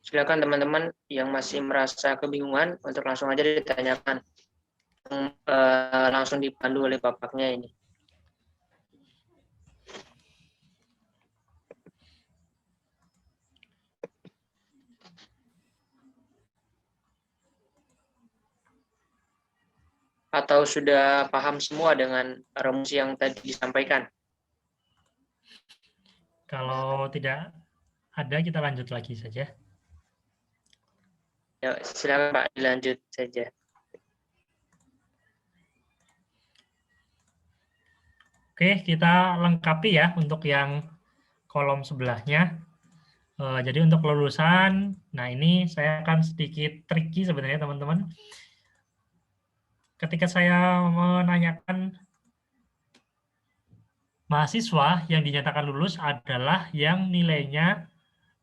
Silakan teman-teman yang masih merasa kebingungan untuk langsung aja ditanyakan. Langsung dipandu oleh bapaknya ini. Atau sudah paham semua dengan rumus yang tadi disampaikan? Kalau tidak ada, kita lanjut lagi saja. Ya, silakan Pak, dilanjut saja. Oke, kita lengkapi ya untuk yang kolom sebelahnya. Jadi untuk lulusan, nah ini saya akan sedikit tricky sebenarnya teman-teman. Ketika saya menanyakan mahasiswa yang dinyatakan lulus adalah yang nilainya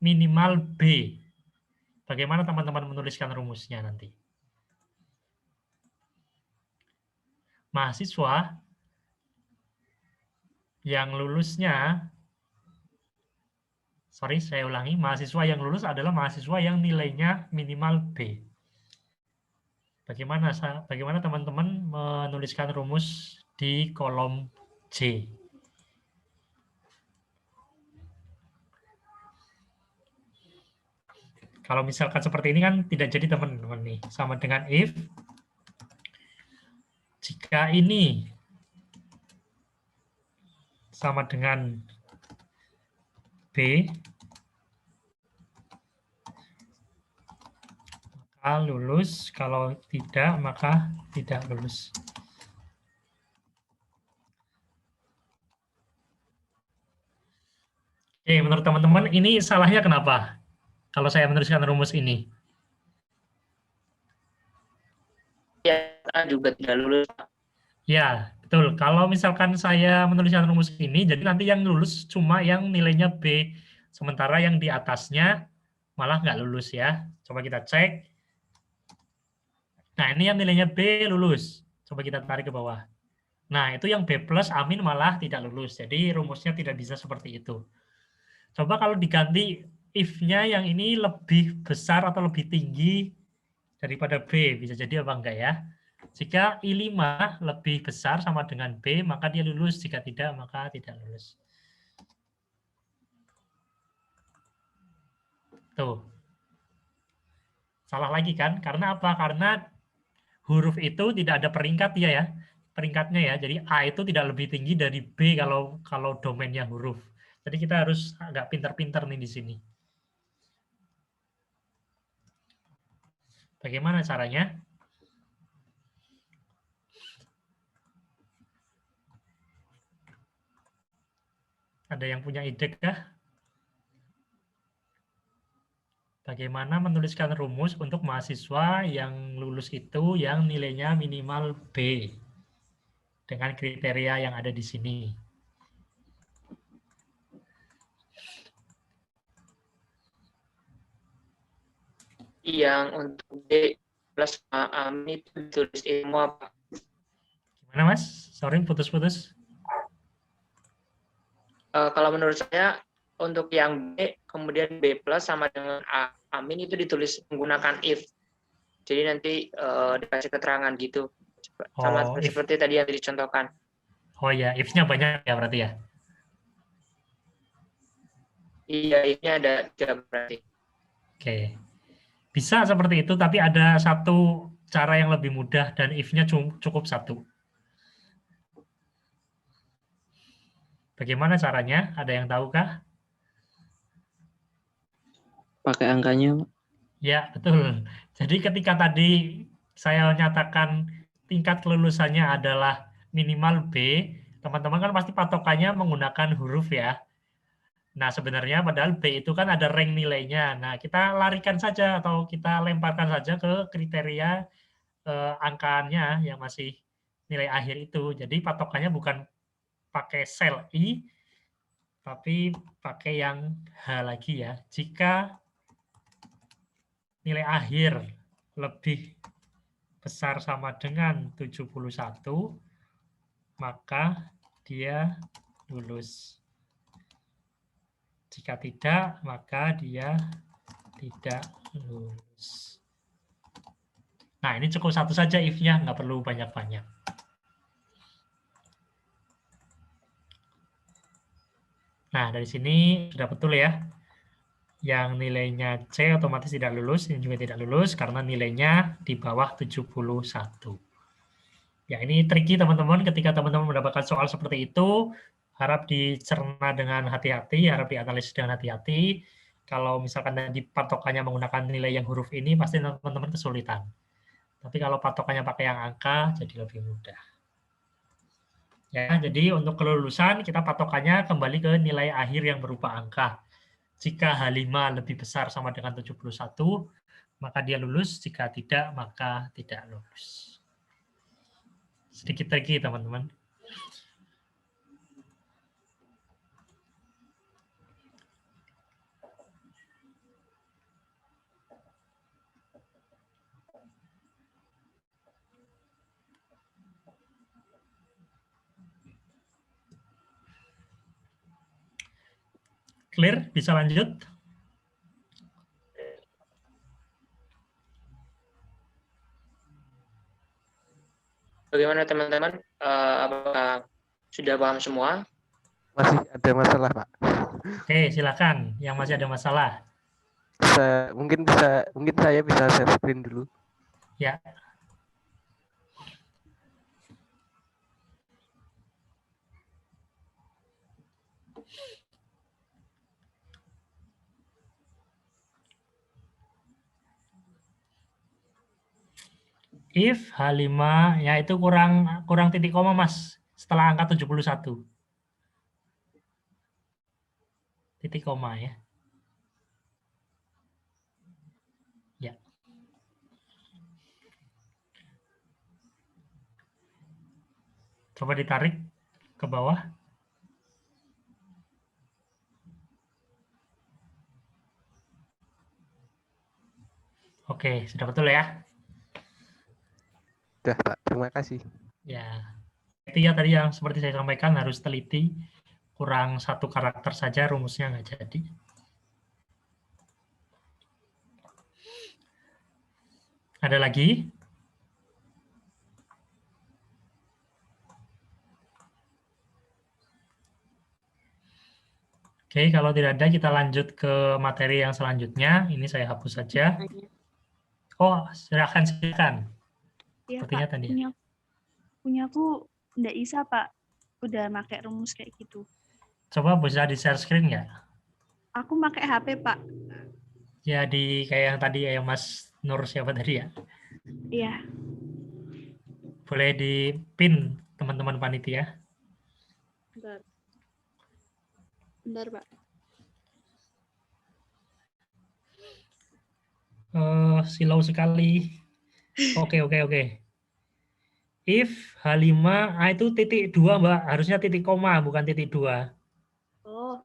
minimal B. Bagaimana teman-teman menuliskan rumusnya nanti? Mahasiswa yang lulusnya, saya ulangi, mahasiswa yang lulus adalah mahasiswa yang nilainya minimal B. Bagaimana teman-teman menuliskan rumus di kolom C? Kalau misalkan seperti ini kan tidak jadi teman-teman nih. Sama dengan if. Jika ini sama dengan B, maka lulus. Kalau tidak, maka tidak lulus. Oke, menurut teman-teman ini salahnya kenapa? Kalau saya menuliskan rumus ini. Ya, juga tidak lulus. Ya, betul. Kalau misalkan saya menuliskan rumus ini, jadi nanti yang lulus cuma yang nilainya B. Sementara yang di atasnya malah nggak lulus ya. Coba kita cek. Nah, ini yang nilainya B lulus. Coba kita tarik ke bawah. Nah, itu yang B plus amin malah tidak lulus. Jadi rumusnya tidak bisa seperti itu. Coba kalau diganti if-nya yang ini lebih besar atau lebih tinggi daripada B. Bisa jadi apa enggak ya? Jika I5 lebih besar sama dengan B, maka dia lulus. Jika tidak, maka tidak lulus. Tuh. Salah lagi kan? Karena apa? Karena huruf itu tidak ada peringkat ya. Peringkatnya ya. Jadi A itu tidak lebih tinggi dari B kalau domainnya huruf. Jadi kita harus agak pintar-pintar nih di sini. Bagaimana caranya? Ada yang punya ide kah? Bagaimana menuliskan rumus untuk mahasiswa yang lulus itu yang nilainya minimal B dengan kriteria yang ada di sini. Yang untuk D plus amin itu ditulis ilmu apa? Gimana Mas? Sorry, putus-putus. Kalau menurut saya, untuk yang B, kemudian B plus sama dengan amin itu ditulis menggunakan if. Jadi nanti dikasih keterangan gitu. Sama seperti tadi yang dicontohkan. Oh ya, if-nya banyak ya berarti ya? Iya, if-nya ada 3 berarti. Oke. Bisa seperti itu, tapi ada satu cara yang lebih mudah dan if-nya cukup satu. Bagaimana caranya? Ada yang tahukah? Pakai angkanya, Pak. Ya, betul. Jadi ketika tadi saya nyatakan tingkat kelulusannya adalah minimal B, teman-teman kan pasti patokannya menggunakan huruf ya. Nah, sebenarnya padahal B itu kan ada rank nilainya. Nah, kita larikan saja atau kita lemparkan saja ke kriteria angkanya yang masih nilai akhir itu. Jadi patokannya bukan pakai sel I, tapi pakai yang H lagi ya. Jika nilai akhir lebih besar sama dengan 71, maka dia lulus. Jika tidak, maka dia tidak lulus. Nah, ini cukup satu saja if-nya, nggak perlu banyak-banyak. Nah, dari sini sudah betul ya. Yang nilainya C otomatis tidak lulus, ini juga tidak lulus karena nilainya di bawah 71. Ya, ini tricky teman-teman. Ketika teman-teman mendapatkan soal seperti itu, harap dicerna dengan hati-hati, harap dianalisis dengan hati-hati. Kalau misalkan tadi patokannya menggunakan nilai yang huruf ini, pasti teman-teman kesulitan. Tapi kalau patokannya pakai yang angka, jadi lebih mudah. Ya, jadi untuk kelulusan, kita patokannya kembali ke nilai akhir yang berupa angka. Jika H5 lebih besar sama dengan 71, maka dia lulus. Jika tidak, maka tidak lulus. Sedikit lagi, teman-teman. Clear? Bisa lanjut? Bagaimana teman-teman? Apakah sudah paham semua? Masih ada masalah, Pak. Oke, silakan. Yang masih ada masalah. Mungkin saya bisa share screen dulu. Ya. If H5 ya itu kurang titik koma, Mas, setelah angka 71. Titik koma ya. Ya. Coba ditarik ke bawah. Oke, sudah betul ya? Sudah, Pak. Terima kasih. Ya. Itu ya tadi yang seperti saya sampaikan harus teliti. Kurang satu karakter saja rumusnya nggak jadi. Ada lagi? Oke, kalau tidak ada kita lanjut ke materi yang selanjutnya. Ini saya hapus saja. Oh, silakan. Iya, Sepertinya Pak. tadi. Punya aku nggak bisa, Pak. Udah pakai rumus kayak gitu. Coba bisa di-share screen nggak? Aku pakai HP, Pak. Ya, kayak yang tadi, yang Mas Nur siapa tadi ya? Iya. Boleh di-pin teman-teman panitia. Bentar, Pak. Silau sekali. Oke. If H5, itu titik 2, Mbak. Harusnya titik koma, bukan titik 2. Oh.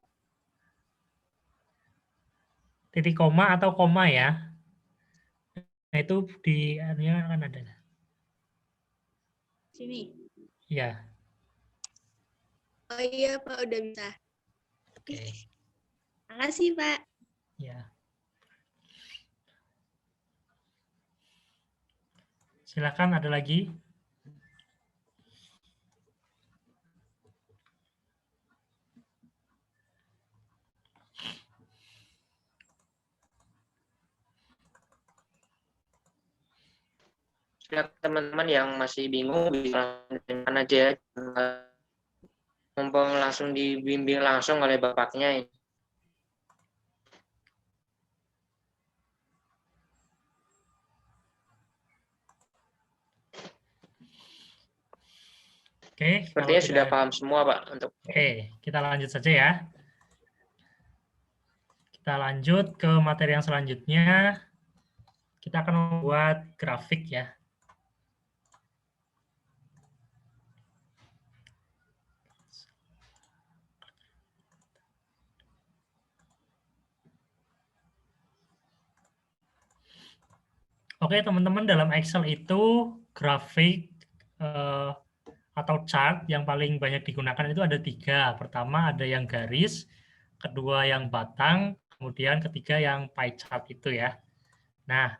Titik koma atau koma ya. Nah, itu di anunya kan ada. Sini. Ya. Oh iya, Pak. Udah bisa. Oke. Makasih, Pak. Ya. Silakan, ada lagi. Silakan teman-teman yang masih bingung bisa langsung aja, mumpung langsung dibimbing langsung oleh bapaknya ini. Oke, Sepertinya kalau sudah tidak, paham semua, Pak. oke, kita lanjut saja ya. Kita lanjut ke materi yang selanjutnya. Kita akan membuat grafik ya. Oke, teman-teman, dalam Excel itu grafik atau chart yang paling banyak digunakan itu ada 3. Pertama ada yang garis, kedua yang batang, kemudian ketiga yang pie chart itu ya. Nah,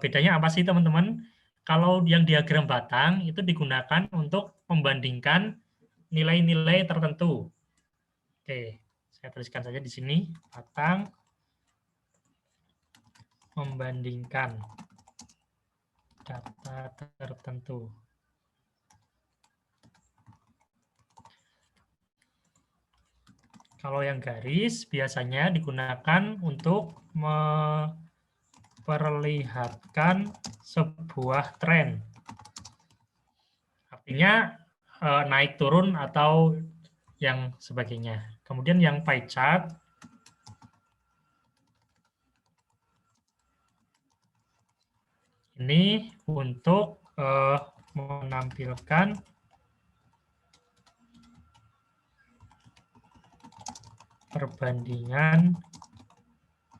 bedanya apa sih teman-teman? Kalau yang diagram batang itu digunakan untuk membandingkan nilai-nilai tertentu. Oke, saya tuliskan saja di sini, batang membandingkan data tertentu. Kalau yang garis biasanya digunakan untuk memperlihatkan sebuah tren. Artinya naik turun atau yang sebagainya. Kemudian yang pie chart ini untuk menampilkan perbandingan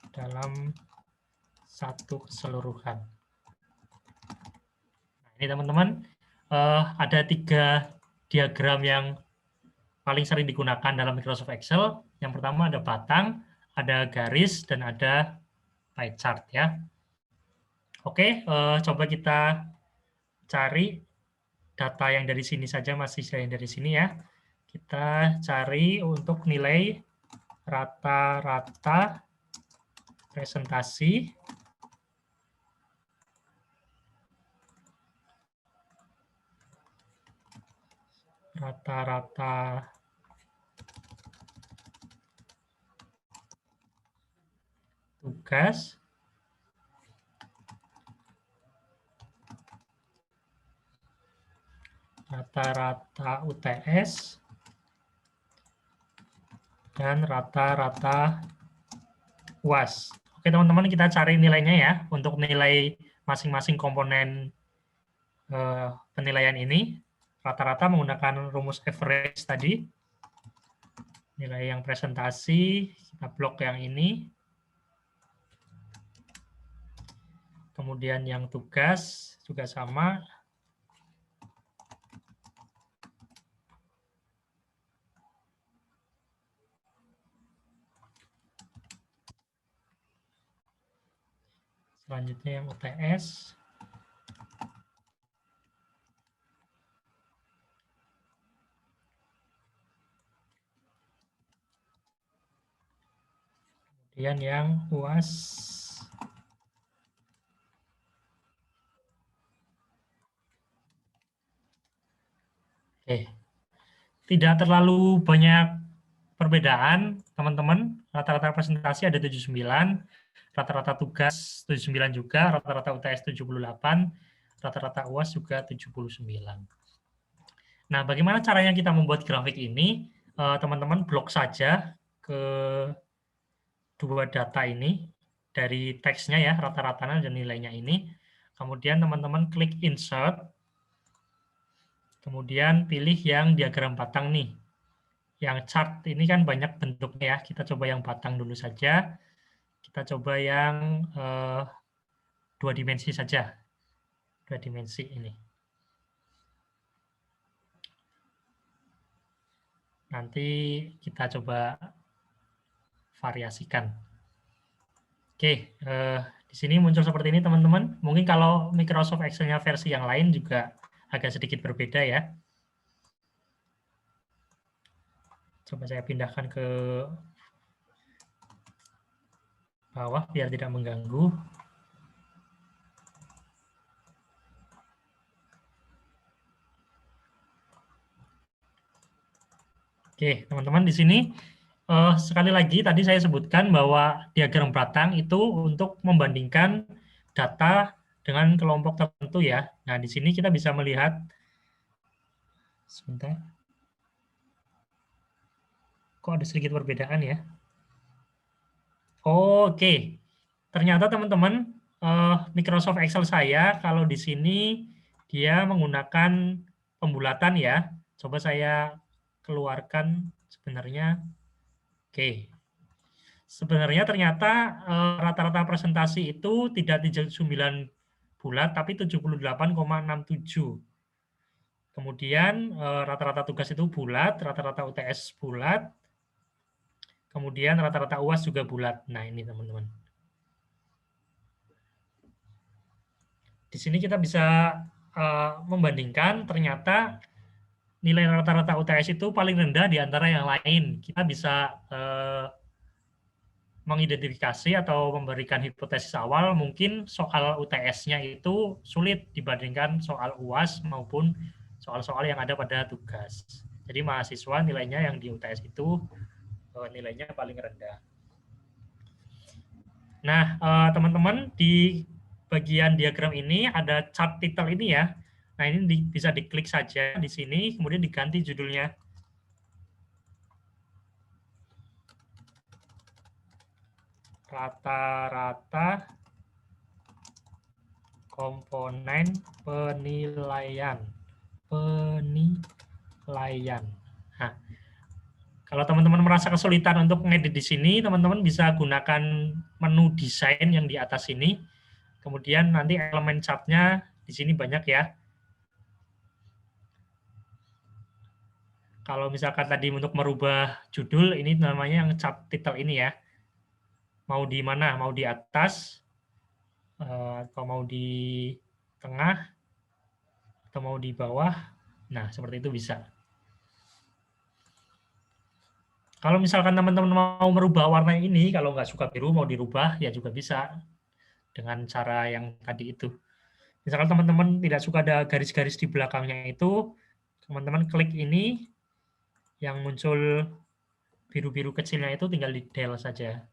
dalam satu keseluruhan. Nah, ini teman-teman, ada 3 diagram yang paling sering digunakan dalam Microsoft Excel. Yang pertama ada batang, ada garis, dan ada pie chart ya. Oke, coba kita cari data yang dari sini saja, masih yang dari sini ya. Kita cari untuk nilai rata-rata presentasi rata-rata tugas rata-rata UTS dan rata-rata UAS. Oke teman-teman, kita cari nilainya ya untuk nilai masing-masing komponen penilaian ini. Rata-rata menggunakan rumus average tadi. Nilai yang presentasi, kita blok yang ini. Kemudian yang tugas juga sama. Selanjutnya yang UTS. Kemudian yang UAS. Oke. Tidak terlalu banyak perbedaan, teman-teman. Rata-rata presentasi ada 79, rata-rata tugas 79 juga, rata-rata UTS 78, rata-rata UAS juga 79. Nah, bagaimana caranya kita membuat grafik ini? Teman-teman blok saja ke 2 data ini dari teksnya ya, rata-ratanya dan nilainya ini. Kemudian teman-teman klik insert, kemudian pilih yang diagram batang nih. Yang chart ini kan banyak bentuknya ya, kita coba yang batang dulu saja. Kita coba yang 2 dimensi saja. 2 dimensi ini. Nanti kita coba variasikan. Oke, di sini muncul seperti ini teman-teman. Mungkin kalau Microsoft Excel-nya versi yang lain juga agak sedikit berbeda ya. Coba saya pindahkan ke bawah biar tidak mengganggu. Oke, teman-teman di sini sekali lagi tadi saya sebutkan bahwa diagram batang itu untuk membandingkan data dengan kelompok tertentu ya. Nah, di sini kita bisa melihat sebentar. Kok ada sedikit perbedaan ya? Oke. Ternyata teman-teman Microsoft Excel saya kalau di sini dia menggunakan pembulatan ya. Coba saya keluarkan sebenarnya. Oke. Sebenarnya ternyata rata-rata presentasi itu tidak 39 bulat tapi 78,67. Kemudian rata-rata tugas itu bulat, rata-rata UTS bulat, kemudian rata-rata UAS juga bulat. Nah, ini teman-teman. Di sini kita bisa membandingkan ternyata nilai rata-rata UTS itu paling rendah di antara yang lain. Kita bisa mengidentifikasi atau memberikan hipotesis awal mungkin soal UTS-nya itu sulit dibandingkan soal UAS maupun soal-soal yang ada pada tugas. Jadi mahasiswa nilainya yang di UTS itu nilainya paling rendah. Nah, teman-teman di bagian diagram ini ada chart title ini ya. Nah, ini bisa diklik saja di sini, kemudian diganti judulnya. Rata-rata komponen penilaian. Nah, kalau teman-teman merasa kesulitan untuk ngedit di sini, teman-teman bisa gunakan menu desain yang di atas ini. Kemudian nanti elemen chart-nya di sini banyak ya. Kalau misalkan tadi untuk merubah judul, ini namanya yang chart title ini ya. Mau di mana? Mau di atas, atau mau di tengah, atau mau di bawah. Nah, seperti itu bisa. Kalau misalkan teman-teman mau merubah warna ini, kalau nggak suka biru, mau dirubah, ya juga bisa. Dengan cara yang tadi itu. Misalkan teman-teman tidak suka ada garis-garis di belakangnya itu, teman-teman klik ini, yang muncul biru-biru kecilnya itu tinggal di del saja.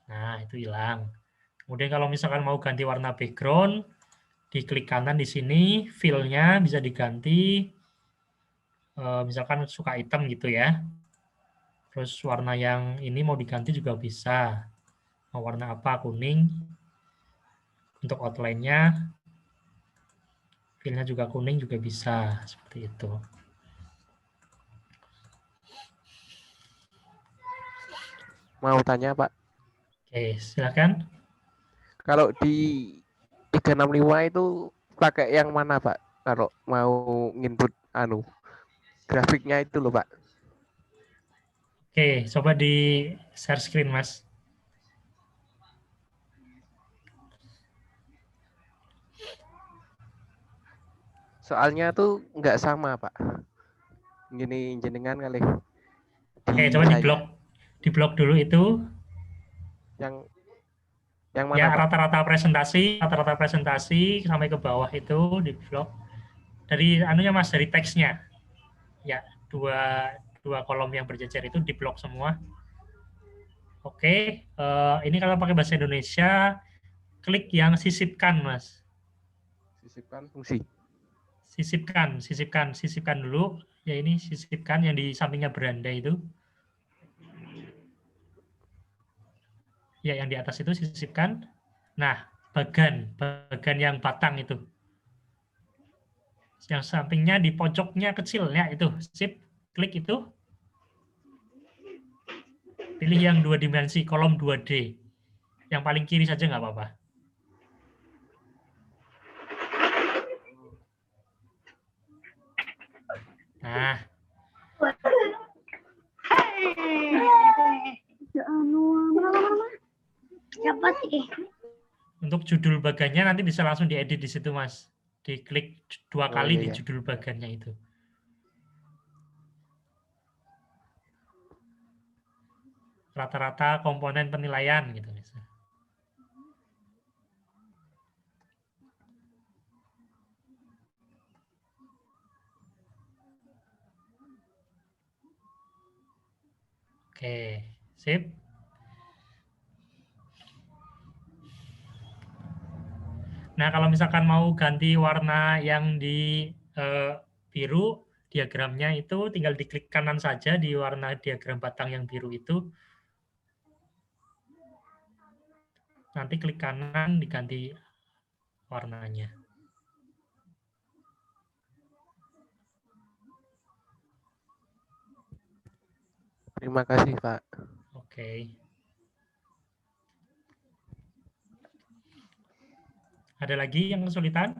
Nah, itu hilang. Kemudian kalau misalkan mau ganti warna background, diklik kanan di sini, fill-nya bisa diganti, misalkan suka hitam gitu ya. Terus warna yang ini mau diganti juga bisa. Mau warna apa? Kuning. Untuk outline-nya, fill-nya juga kuning juga bisa. Seperti itu. Mau tanya Pak, Oke, silakan. kalau di 365 itu pakai yang mana Pak? Kalau mau nginput grafiknya itu loh Pak. Oke, coba di share screen, Mas. Soalnya tuh nggak sama Pak. Gini jenengan kali. Oke, coba di blok dulu itu. Yang mana Ya, Pak? rata-rata presentasi sampai ke bawah itu di blok. Dari anunya Mas, dari teksnya. Ya, dua kolom yang berjejer itu di blok semua. Oke, ini kalau pakai bahasa Indonesia, klik yang sisipkan, Mas. Sisipkan fungsi. Sisipkan dulu. Ya, ini sisipkan yang di sampingnya beranda itu. Ya, yang di atas itu sisipkan. Nah, bagan yang batang itu. Yang sampingnya di pojoknya kecilnya itu. Sip, klik itu. Pilih yang 2 dimensi, kolom 2D. Yang paling kiri saja nggak apa-apa. Nah. Untuk judul bagannya nanti bisa langsung diedit di situ, Mas. Diklik 2 kali di judul bagannya itu. Rata-rata komponen penilaian gitu misalnya. Oke, sip. Nah, kalau misalkan mau ganti warna yang di biru, diagramnya itu tinggal diklik kanan saja di warna diagram batang yang biru itu. Nanti klik kanan diganti warnanya. Terima kasih, Pak. Oke. Ada lagi yang kesulitan?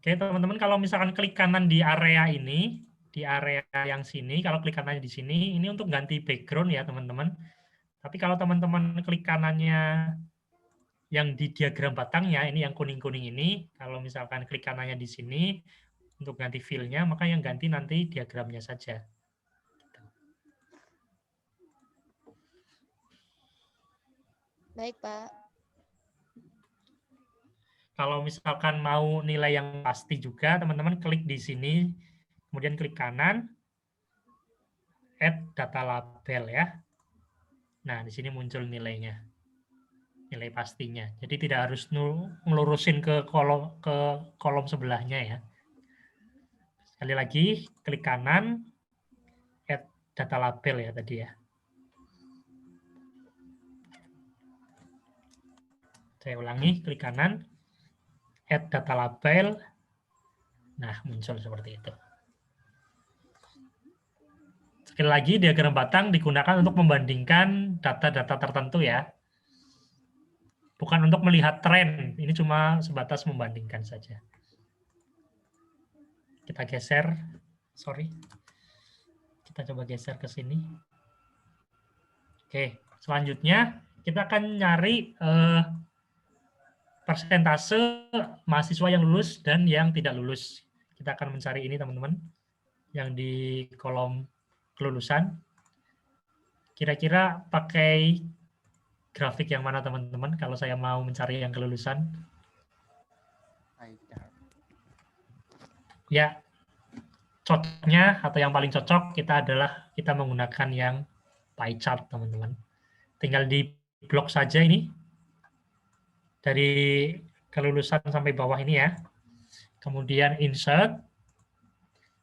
Oke, teman-teman, kalau misalkan klik kanan di area ini, di area yang sini, kalau klik kanannya di sini, ini untuk ganti background ya, teman-teman. Tapi kalau teman-teman klik kanannya yang di diagram batangnya, ini yang kuning-kuning ini, kalau misalkan klik kanannya di sini, untuk ganti fill-nya, maka yang ganti nanti diagramnya saja. Baik, Pak. Kalau misalkan mau nilai yang pasti juga, teman-teman klik di sini, kemudian klik kanan, add data label ya. Nah, di sini muncul nilainya, nilai pastinya. Jadi tidak harus ngelurusin ke kolom sebelahnya ya. Sekali lagi, klik kanan, add data label ya tadi ya. Saya ulangi, klik kanan, add data label. Nah, muncul seperti itu. Sekali lagi, diagram batang digunakan untuk membandingkan data-data tertentu ya. Bukan untuk melihat tren, ini cuma sebatas membandingkan saja. Kita geser, sorry. Kita coba geser ke sini. Oke, selanjutnya kita akan nyari persentase mahasiswa yang lulus dan yang tidak lulus. Kita akan mencari ini teman-teman, yang di kolom kelulusan. Kira-kira pakai grafik yang mana teman-teman kalau saya mau mencari yang kelulusan? Ya, cocoknya atau yang paling cocok kita adalah kita menggunakan yang pie chart teman-teman. Tinggal di blok saja ini. Dari kelulusan sampai bawah ini ya. Kemudian insert.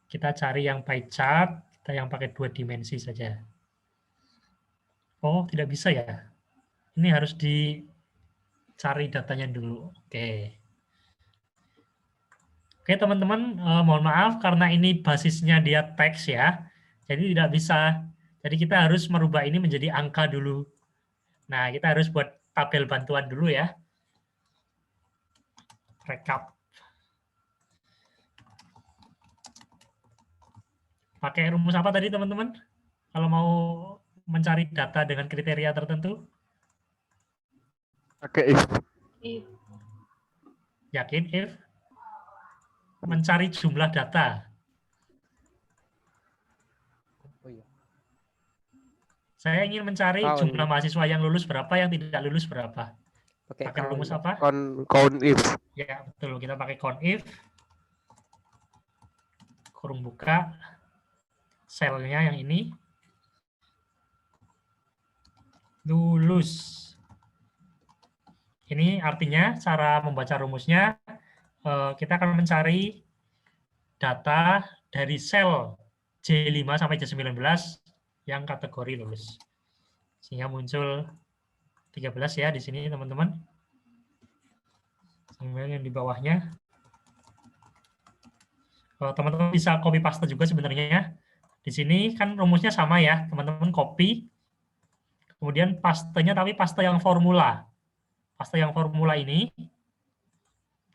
Kita cari yang pie chart. Kita yang pakai 2 dimensi saja. Oh, tidak bisa ya. Ini harus dicari datanya dulu. Oke. Oke, teman-teman. Mohon maaf karena ini basisnya dia teks ya. Jadi tidak bisa. Jadi kita harus merubah ini menjadi angka dulu. Nah, kita harus buat tabel bantuan dulu ya. Rekap. Pakai rumus apa tadi teman-teman? Kalau mau mencari data dengan kriteria tertentu? Pakai if. Yakin if? Mencari jumlah data. Saya ingin mencari jumlah mahasiswa yang lulus berapa, yang tidak lulus berapa. Pakai rumus apa? Count if. Ya, betul. Kita pakai count if. Kurung buka. Selnya yang ini. Lulus. Ini artinya cara membaca rumusnya, kita akan mencari data dari sel J5 sampai J19 yang kategori lulus. Sehingga muncul 13 ya di sini teman-teman. Kemudian yang di bawahnya. Teman-teman bisa copy paste juga sebenarnya. Di sini kan rumusnya sama ya, teman-teman copy. Kemudian pastenya tapi paste yang formula. Paste yang formula ini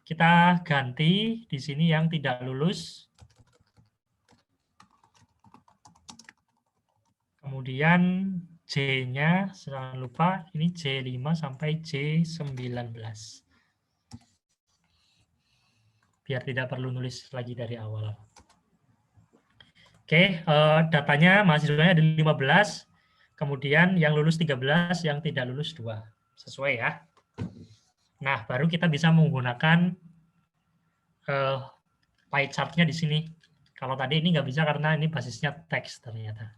kita ganti di sini yang tidak lulus. Kemudian J-nya, jangan lupa, ini J5 sampai J19. Biar tidak perlu nulis lagi dari awal. Oke, datanya mahasiswanya ada 15, kemudian yang lulus 13, yang tidak lulus 2. Sesuai ya. Nah, baru kita bisa menggunakan pie chart-nya di sini. Kalau tadi ini nggak bisa karena ini basisnya teks ternyata.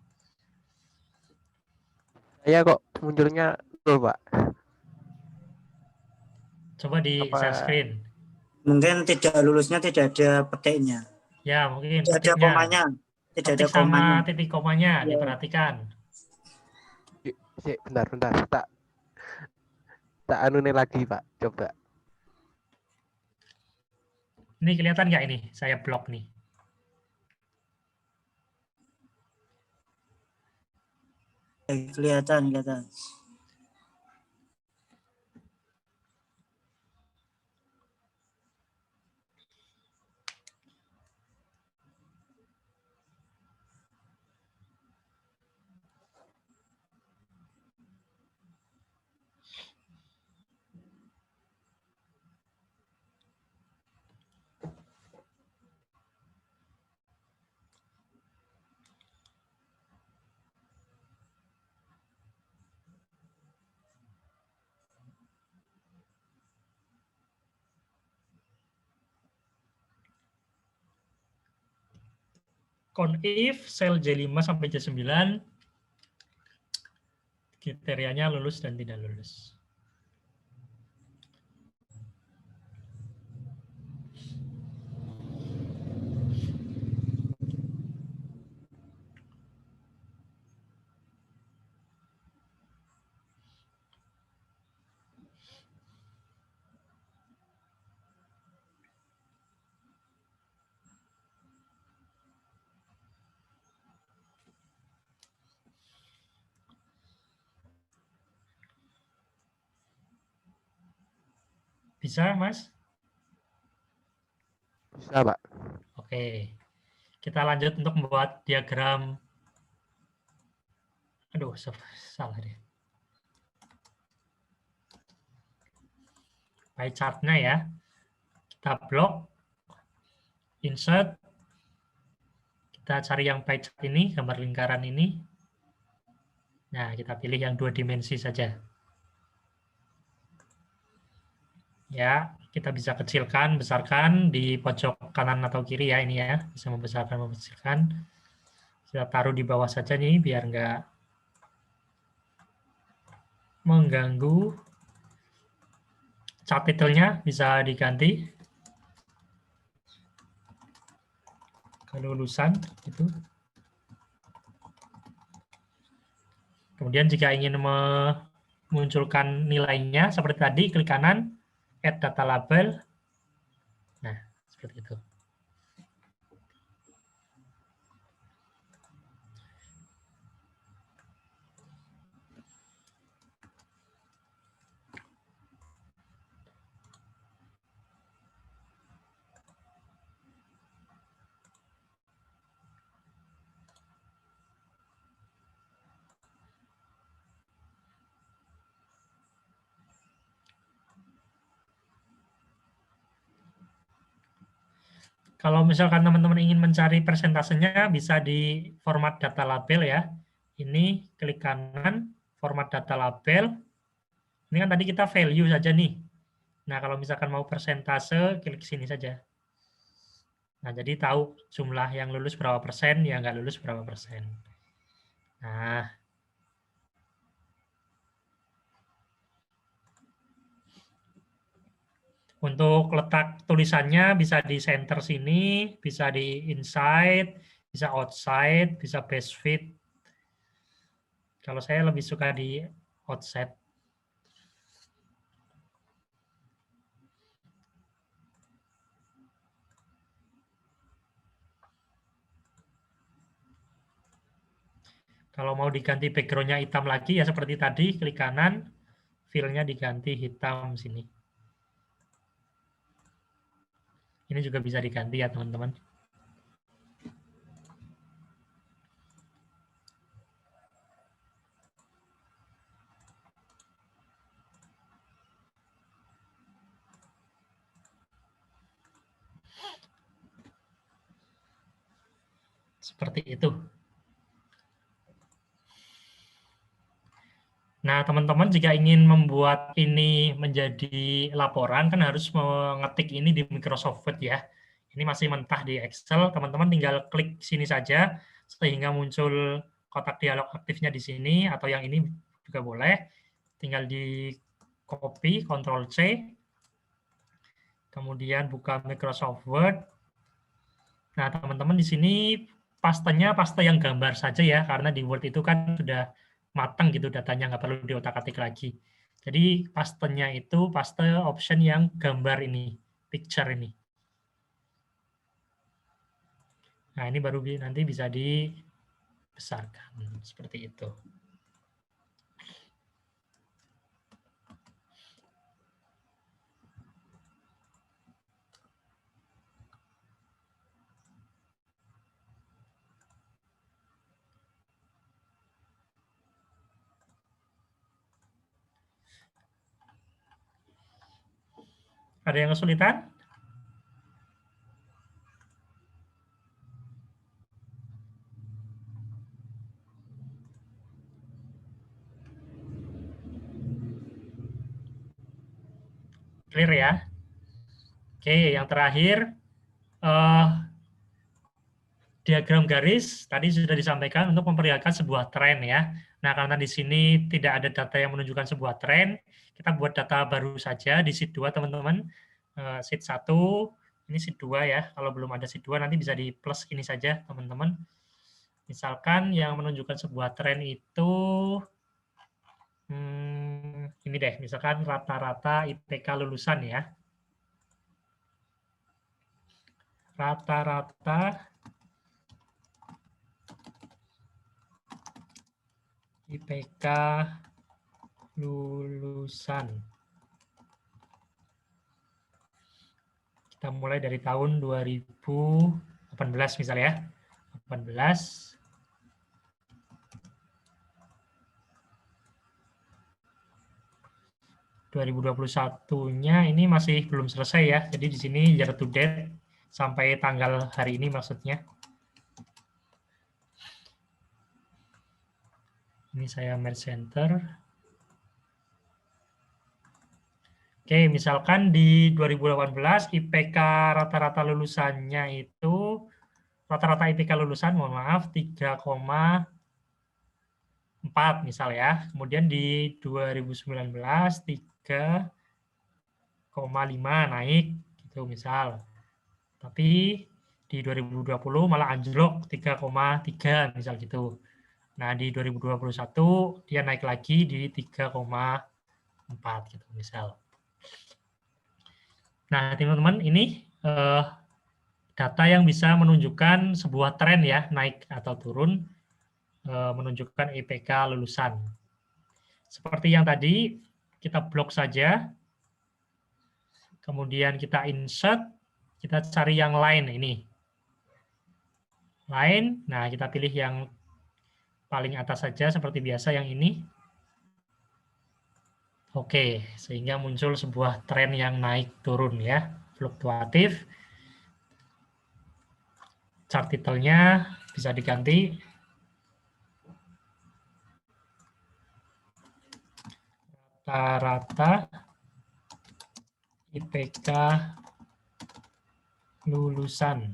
Saya kok munculnya nol, Pak. Coba di Apa share screen. Mungkin tidak lulusnya tidak ada petiknya. Ya, mungkin Tidak ada petiknya. komanya. Tidak ada Petik sama komanya. titik komanya, Ya. diperhatikan. bentar. Tak anu nih lagi, Pak. Coba. Ini kelihatan nggak ini? Saya blok nih. Kelihatan. If sel J5 sampai J9 kriterianya lulus dan tidak lulus. Bisa, Mas? Bisa, Pak. Oke. Kita lanjut untuk membuat diagram. Aduh, salah deh. Pie chart-nya ya. Kita blok, insert. Kita cari yang pie chart ini, gambar lingkaran ini. Nah, kita pilih yang 2 dimensi saja. Ya, kita bisa kecilkan, besarkan di pojok kanan atau kiri ya ini ya. Bisa membesarkan, mengecilkan. Kita taruh di bawah saja nih, biar nggak mengganggu. Chart title-nya bisa diganti. Kelulusan, itu. Kemudian jika ingin memunculkan nilainya, seperti tadi, klik kanan, add data label. Nah, seperti itu. Kalau misalkan teman-teman ingin mencari persentasenya, bisa di format data label ya. Ini klik kanan, format data label. Ini kan tadi kita value saja nih. Nah, kalau misalkan mau persentase, klik sini saja. Nah, jadi tahu jumlah yang lulus berapa persen, yang nggak lulus berapa persen. Nah, untuk letak tulisannya bisa di center sini, bisa di inside, bisa outside, bisa base fit. Kalau saya lebih suka di outside. Kalau mau diganti background-nya hitam lagi, ya seperti tadi, klik kanan, fill-nya diganti hitam sini. Ini juga bisa diganti ya, teman-teman. Seperti itu. Nah, teman-teman jika ingin membuat ini menjadi laporan, kan harus mengetik ini di Microsoft Word ya. Ini masih mentah di Excel, teman-teman tinggal klik sini saja sehingga muncul kotak dialog aktifnya di sini, atau yang ini juga boleh. Tinggal di copy, Ctrl C, kemudian buka Microsoft Word. Nah, teman-teman di sini pastenya paste yang gambar saja ya, karena di Word itu kan sudah matang gitu datanya, nggak perlu diotak-atik lagi. Jadi pastenya itu paste option yang gambar ini, picture ini. Nah, ini baru nanti bisa dibesarkan seperti itu. Ada yang kesulitan? Clear ya? Oke, yang terakhir, diagram garis tadi sudah disampaikan untuk memperlihatkan sebuah tren ya. Nah, karena di sini tidak ada data yang menunjukkan sebuah tren, kita buat data baru saja di sheet 2, teman-teman. Sheet 1, ini sheet 2 ya. Kalau belum ada sheet 2, nanti bisa di plus ini saja, teman-teman. Misalkan yang menunjukkan sebuah tren itu, ini deh, misalkan rata-rata IPK lulusan ya. Rata-rata IPK lulusan. Kita mulai dari tahun 2018 misalnya ya. 18. nya ini masih belum selesai ya. Jadi di sini year to date sampai tanggal hari ini maksudnya. Ini saya merge center. Oke, misalkan di 2018 IPK rata-rata lulusannya itu, rata-rata IPK lulusan, mohon maaf, 3,4 misal ya. Kemudian di 2019 3,5 naik, gitu misal. Tapi di 2020 malah anjlok 3,3 misal gitu. Nah, di 2021 dia naik lagi di 3,4 gitu misal. Nah, teman-teman, ini data yang bisa menunjukkan sebuah tren ya, naik atau turun, menunjukkan IPK lulusan. Seperti yang tadi, kita blok saja, kemudian kita insert, kita cari yang lain ini. Lain, nah kita pilih yang paling atas saja seperti biasa yang ini. Oke, sehingga muncul sebuah tren yang naik turun ya, fluktuatif. Chart title-nya bisa diganti. Rata-rata IPK lulusan.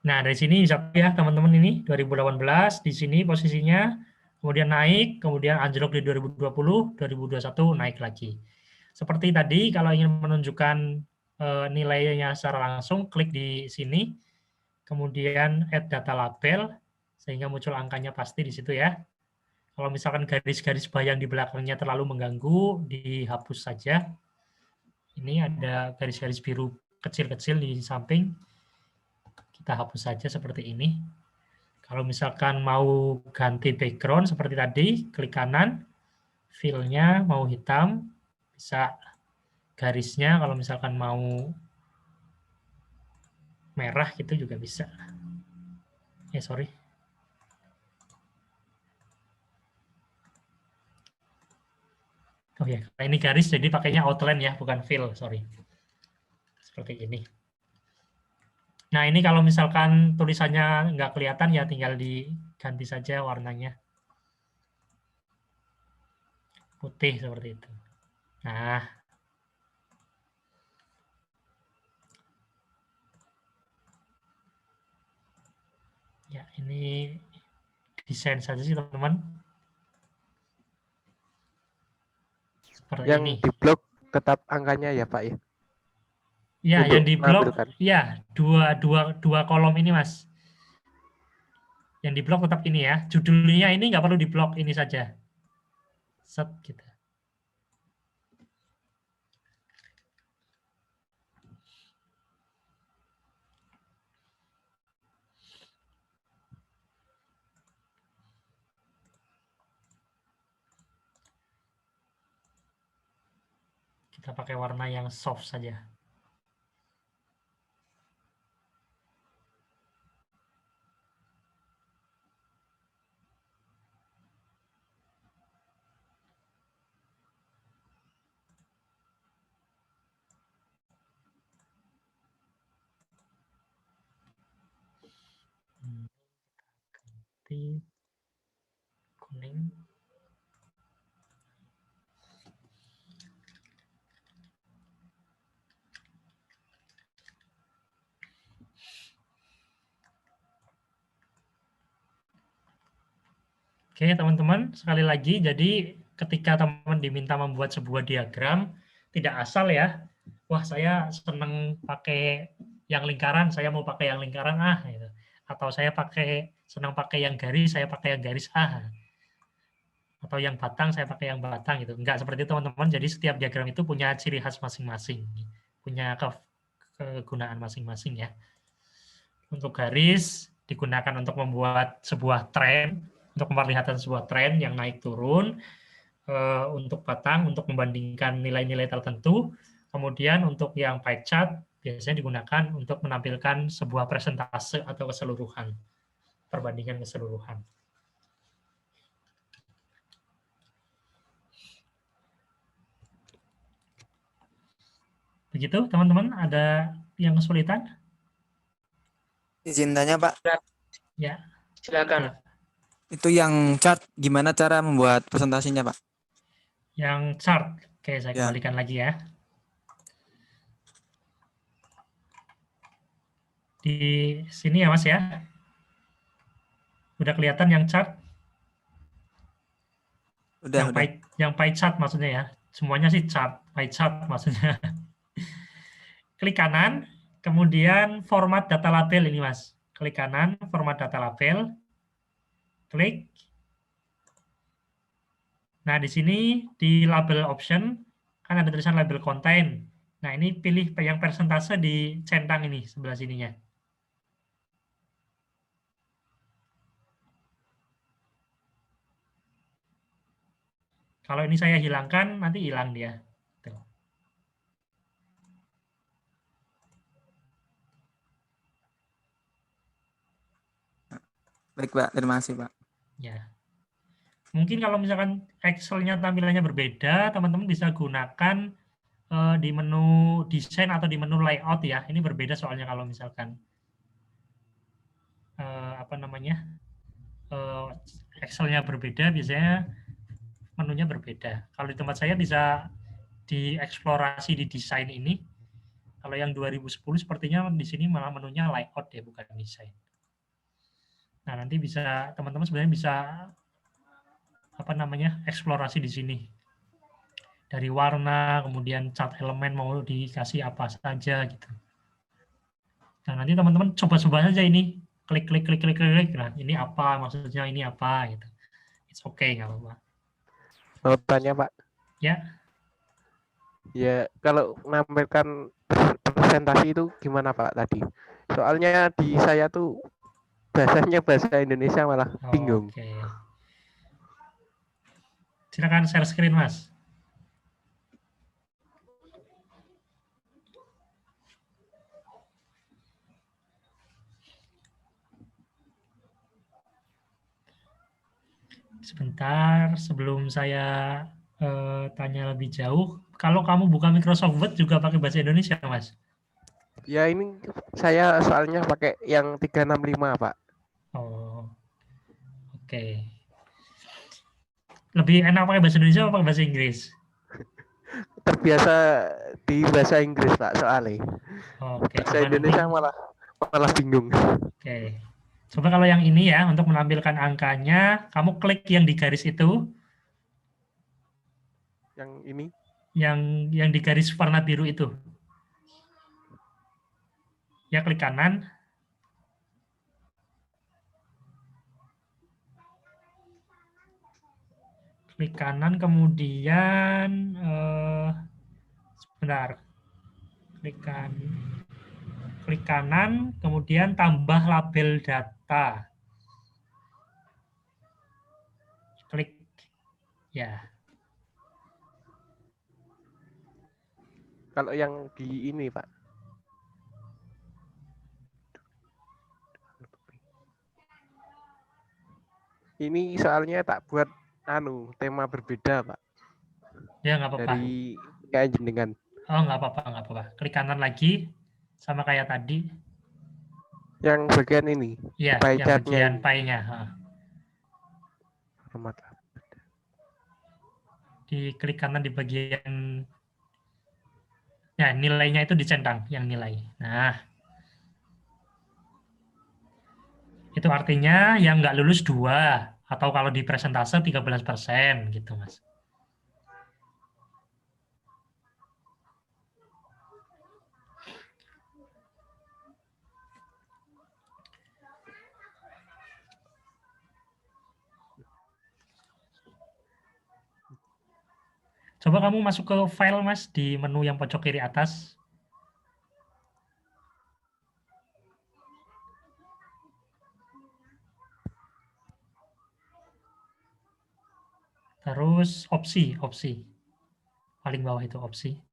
Nah, dari sini bisa ya teman-teman, ini 2018 di sini posisinya, kemudian naik, kemudian anjlok di 2020, 2021 naik lagi. Seperti tadi, kalau ingin menunjukkan nilainya secara langsung, klik di sini, kemudian add data label, sehingga muncul angkanya pasti di situ ya. Kalau misalkan garis-garis bayang di belakangnya terlalu mengganggu, dihapus saja. Ini ada garis-garis biru kecil-kecil di samping, kita hapus saja seperti ini. Kalau misalkan mau ganti background seperti tadi, klik kanan, fill-nya mau hitam, bisa garisnya kalau misalkan mau merah gitu juga bisa. Sorry. Oh ya, ini garis jadi pakainya outline ya, bukan fill, sorry. Seperti ini. Nah, ini kalau misalkan tulisannya nggak kelihatan ya tinggal diganti saja warnanya. Putih seperti itu. Nah, Ya, ini desain saja sih teman-teman. Seperti Yang ini. di blok tetap angkanya ya Pak ya? Ya, Untuk yang di blok, menampilkan. ya dua kolom ini Mas. Yang di blok tetap ini ya. Judulnya ini nggak perlu di blok, ini saja. Set gitu. Kita pakai warna yang soft saja. Ganti kuning. Oke, teman-teman, sekali lagi, jadi ketika teman-teman diminta membuat sebuah diagram, tidak asal ya, wah saya seneng pakai yang lingkaran, saya mau pakai yang lingkaran gitu. Atau saya senang pakai yang garis, saya pakai yang garis atau yang batang, saya pakai yang batang gitu. Enggak seperti itu teman-teman, jadi setiap diagram itu punya ciri khas masing-masing, punya kegunaan masing-masing ya. Untuk garis digunakan untuk membuat sebuah tren, untuk memperlihatkan sebuah tren yang naik turun. Untuk batang, untuk membandingkan nilai-nilai tertentu. Kemudian untuk yang pie chart biasanya digunakan untuk menampilkan sebuah persentase atau keseluruhan, perbandingan keseluruhan. Begitu teman-teman, ada yang kesulitan? Izin tanya Pak. Ya. Silakan. Itu yang chart, gimana cara membuat presentasinya Pak? Yang chart, oke saya kembalikan lagi ya. Di sini ya Mas ya. Udah kelihatan yang chart? Udah. Yang pie chart maksudnya ya. Semuanya sih chart, pie chart maksudnya. Klik kanan, kemudian format data label ini Mas. Klik kanan, format data label. Klik. Nah, di sini di label option kan ada tulisan label content. Nah, ini pilih yang persentase di centang ini sebelah sininya. Kalau ini saya hilangkan, nanti hilang dia. Tuh. Baik Pak, terima kasih Pak. Ya. Mungkin kalau misalkan Excel-nya tampilannya berbeda, teman-teman bisa gunakan di menu desain atau di menu layout ya. Ini berbeda soalnya kalau misalkan Excel-nya berbeda, biasanya menunya berbeda. Kalau di tempat saya bisa dieksplorasi di desain ini. Kalau yang 2010 sepertinya di sini malah menunya layout ya, bukan desain. Nah, nanti bisa teman-teman sebenarnya bisa eksplorasi di sini. Dari warna, kemudian cat elemen mau dikasih apa saja gitu. Nah, nanti teman-teman coba-coba saja ini. Klik. Nah, ini apa, maksudnya ini apa gitu. It's okay, nggak apa-apa. Mau tanya Pak? Ya. Ya, kalau menampilkan presentasi itu gimana Pak tadi? Soalnya di saya tuh bahasanya bahasa Indonesia malah bingung. Oke. Silakan share screen, Mas. Sebentar, sebelum saya tanya lebih jauh, kalau kamu buka Microsoft Word juga pakai bahasa Indonesia, Mas? Ya, ini saya soalnya pakai yang 365, Pak. Oh, oke. Lebih enak pakai bahasa Indonesia atau pakai bahasa Inggris? Terbiasa di bahasa Inggris, Pak, soalnya. Oke, bahasa Indonesia malah bingung. Oke. Coba kalau yang ini ya, untuk menampilkan angkanya, kamu klik yang di garis itu, Yang ini. yang di garis warna biru itu. Ya, klik kanan. Klik kanan, kemudian sebentar. Klik kanan, kemudian tambah label data. Klik ya. Kalau yang di ini, Pak. Ini soalnya tak buat tema berbeda, Pak. Ya, nggak apa-apa. Dari kayak jenengan. Oh, nggak apa-apa. Klik kanan lagi, sama kayak tadi. Yang bagian ini. Ya, pie yang bagian chart-nya pie-nya. Di klik kanan di bagian ya, nilainya itu dicentang, yang nilai. Nah, itu artinya yang nggak lulus 2, atau kalau di presentase 13% gitu, Mas. Coba kamu masuk ke file, Mas, di menu yang pojok kiri atas. Terus opsi. Paling bawah itu opsi.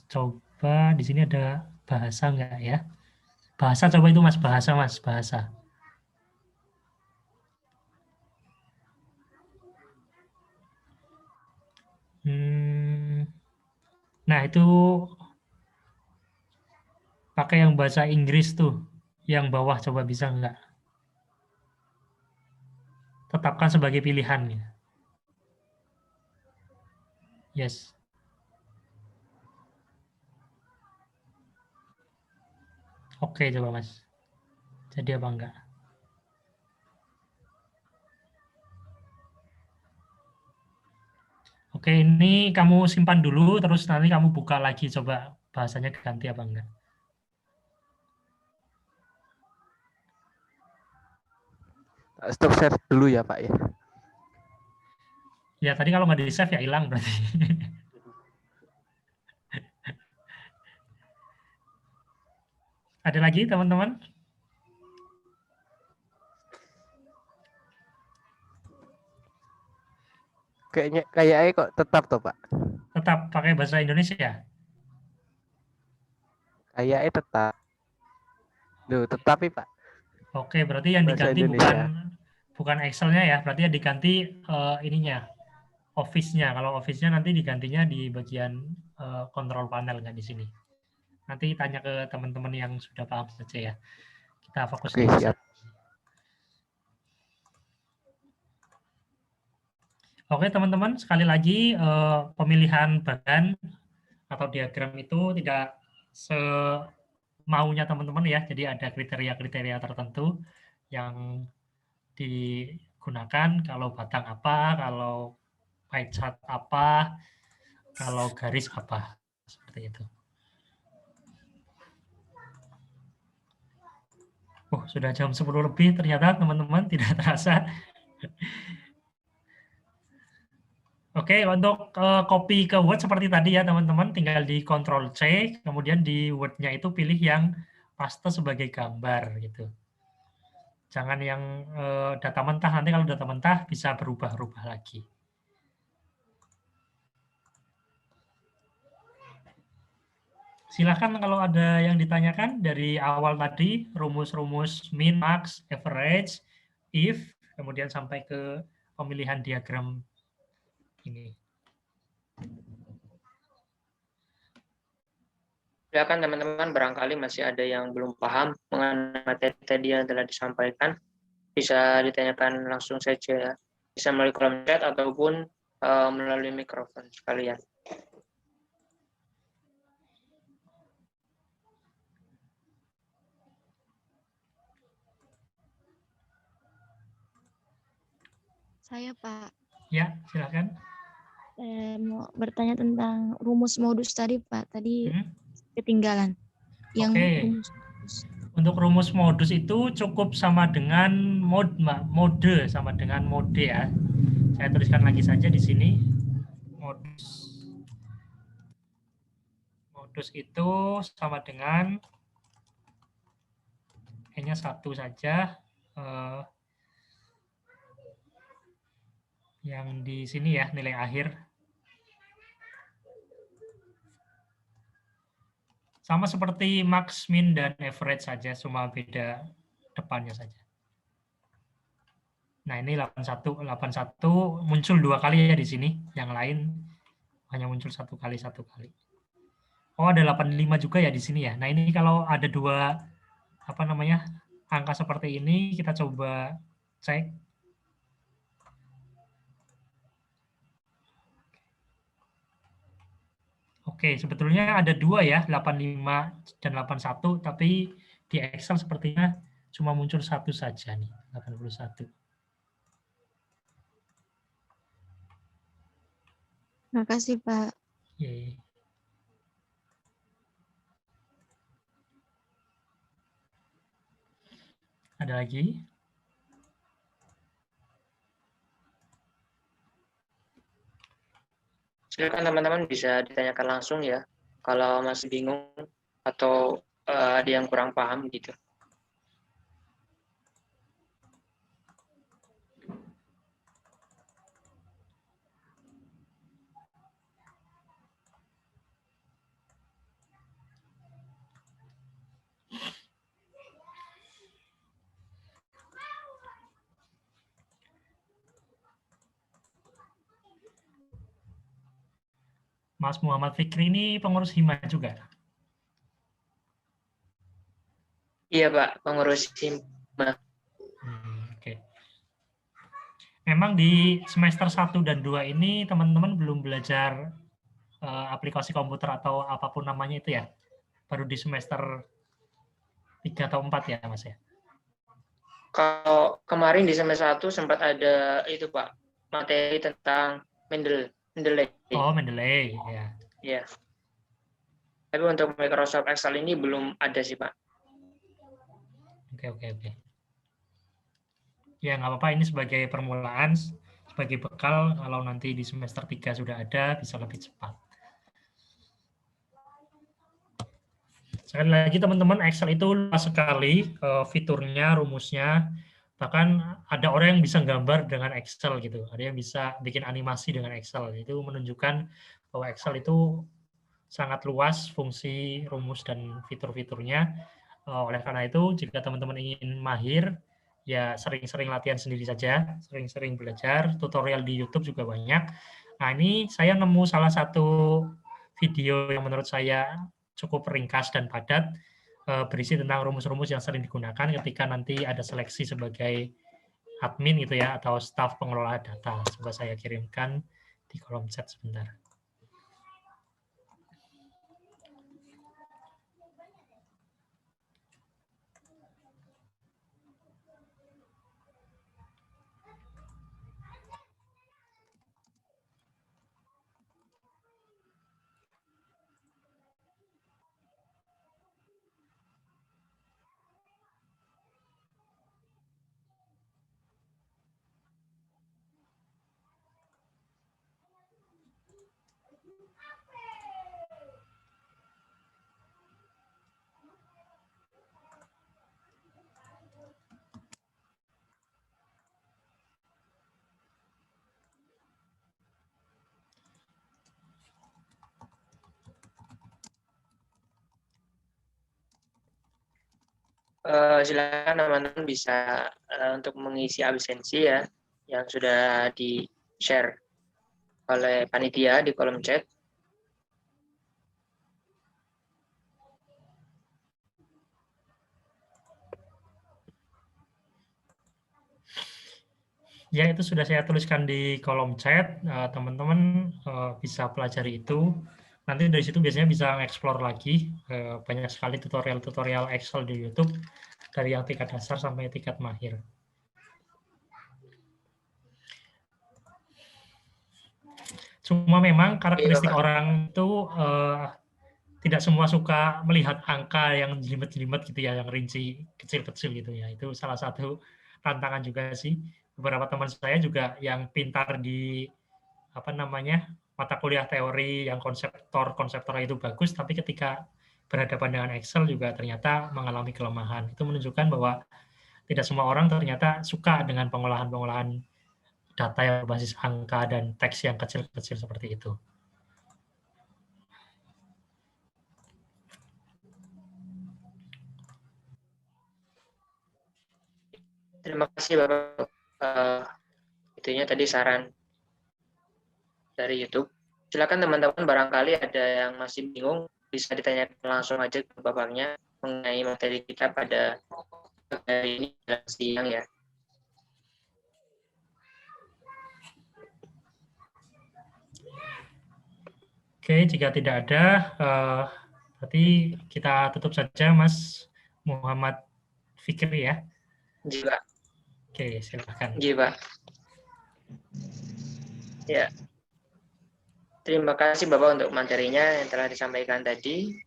Coba di sini ada bahasa nggak ya? Bahasa, coba itu Mas, bahasa. Nah, itu pakai yang bahasa Inggris tuh. Yang bawah coba bisa nggak? Tetapkan sebagai pilihannya. Yes. Oke, coba Mas. Jadi apa enggak? Oke, ini kamu simpan dulu, terus nanti kamu buka lagi, coba bahasanya ganti apa enggak. Stop share dulu ya, Pak ya. Ya, tadi kalau nggak di-save ya hilang berarti. Ada lagi, teman-teman? Kayaknya kok tetap toh, Pak. Tetap pakai bahasa Indonesia? Kayaknya tetap. Duh, tetapi Pak. Oke, berarti yang Bahasa diganti Indonesia. bukan Excel-nya ya, berarti yang diganti ininya, Office-nya. Kalau Office-nya nanti digantinya di bagian control panel, nggak di sini. Nanti tanya ke teman-teman yang sudah paham saja ya. Kita fokus Oke, di siap. Oke, teman-teman, sekali lagi pemilihan bagan atau diagram itu tidak semaunya teman-teman ya. Jadi ada kriteria-kriteria tertentu yang digunakan, kalau batang apa, kalau pie chart apa, kalau garis apa, seperti itu. Oh, sudah jam 10 lebih ternyata teman-teman, tidak terasa. Oke, untuk copy ke Word seperti tadi ya teman-teman, tinggal di Ctrl C, kemudian di Word-nya itu pilih yang paste sebagai gambar gitu. Jangan yang data mentah, nanti kalau data mentah bisa berubah-ubah lagi. Silakan kalau ada yang ditanyakan dari awal tadi, rumus-rumus min, max, average, if, kemudian sampai ke pemilihan diagram ini. Silakan teman-teman, barangkali masih ada yang belum paham mengenai materi tadi yang telah disampaikan. Bisa ditanyakan langsung saja, bisa melalui kolom chat ataupun melalui mikrofon sekalian. Saya, Pak. Ya, silakan. Saya mau bertanya tentang rumus modus tadi, Pak. Tadi ketinggalan. Yang Oke. rumus. Untuk rumus modus itu cukup sama dengan mode sama dengan mode ya. Saya tuliskan lagi saja di sini. Modus itu sama dengan hanya satu saja. Yang di sini ya, nilai akhir. Sama seperti max, min, dan average saja, cuma beda depannya saja. Nah, ini 81. 81 muncul 2 kali ya di sini. Yang lain hanya muncul 1 kali. Oh, ada 85 juga ya di sini ya. Nah, ini kalau ada 2 angka seperti ini, kita coba cek. Oke, sebetulnya ada 2 ya, 85 dan 81, tapi di Excel sepertinya cuma muncul 1 saja nih, 81. Makasih, Pak. Oke. Ada lagi? Silakan teman-teman bisa ditanyakan langsung ya, kalau masih bingung atau ada yang kurang paham gitu. Mas Muhammad Fikri ini pengurus Hima juga? Iya, Pak, pengurus Hima. Oke. Memang di semester 1 dan 2 ini teman-teman belum belajar aplikasi komputer atau apapun namanya itu ya? Baru di semester 3 atau 4 ya, Mas ya? Kalau kemarin di semester 1 sempat ada itu, Pak, materi tentang Mendeley. Oh, Mendeley, ya. Ya. Tapi untuk Microsoft Excel ini belum ada sih, Pak. Oke. Ya, nggak apa-apa, ini sebagai permulaan, sebagai bekal, kalau nanti di semester 3 sudah ada, bisa lebih cepat. Sekali lagi teman-teman, Excel itu luas sekali fiturnya, rumusnya. Bahkan ada orang yang bisa gambar dengan Excel gitu, ada yang bisa bikin animasi dengan Excel. Itu menunjukkan bahwa Excel itu sangat luas fungsi, rumus, dan fitur-fiturnya. Oleh karena itu, jika teman-teman ingin mahir, ya sering-sering latihan sendiri saja, sering-sering belajar, tutorial di YouTube juga banyak. Nah, ini saya nemu salah satu video yang menurut saya cukup ringkas dan padat, berisi tentang rumus-rumus yang sering digunakan ketika nanti ada seleksi sebagai admin gitu ya, atau staf pengelola data. Coba saya kirimkan di kolom chat sebentar. Silakan teman-teman bisa untuk mengisi absensi ya, yang sudah di-share oleh panitia di kolom chat. Ya, itu sudah saya tuliskan di kolom chat. Teman-teman bisa pelajari itu. Nanti dari situ biasanya bisa explore lagi. Banyak sekali tutorial-tutorial Excel di YouTube, dari yang tingkat dasar sampai tingkat mahir. Cuma memang karakteristik orang itu tidak semua suka melihat angka yang jelimet-jelimet gitu ya, yang rinci kecil-kecil gitu ya. Itu salah satu tantangan juga sih. Beberapa teman saya juga yang pintar di mata kuliah teori yang konseptor itu bagus, tapi ketika berhadapan dengan Excel juga ternyata mengalami kelemahan. Itu menunjukkan bahwa tidak semua orang ternyata suka dengan pengolahan data yang berbasis angka dan teks yang kecil-kecil seperti itu. Terima kasih Bapak. Itunya tadi saran dari YouTube. Silakan teman-teman, barangkali ada yang masih bingung, bisa ditanyakan langsung aja ke Bapaknya mengenai materi kita pada hari ini siang ya. Oke, jika tidak ada, berarti kita tutup saja Mas Muhammad Fikri ya. Ji, Pak. Oke, silakan. Ji, Pak. Ya. Terima kasih Bapak untuk materinya yang telah disampaikan tadi.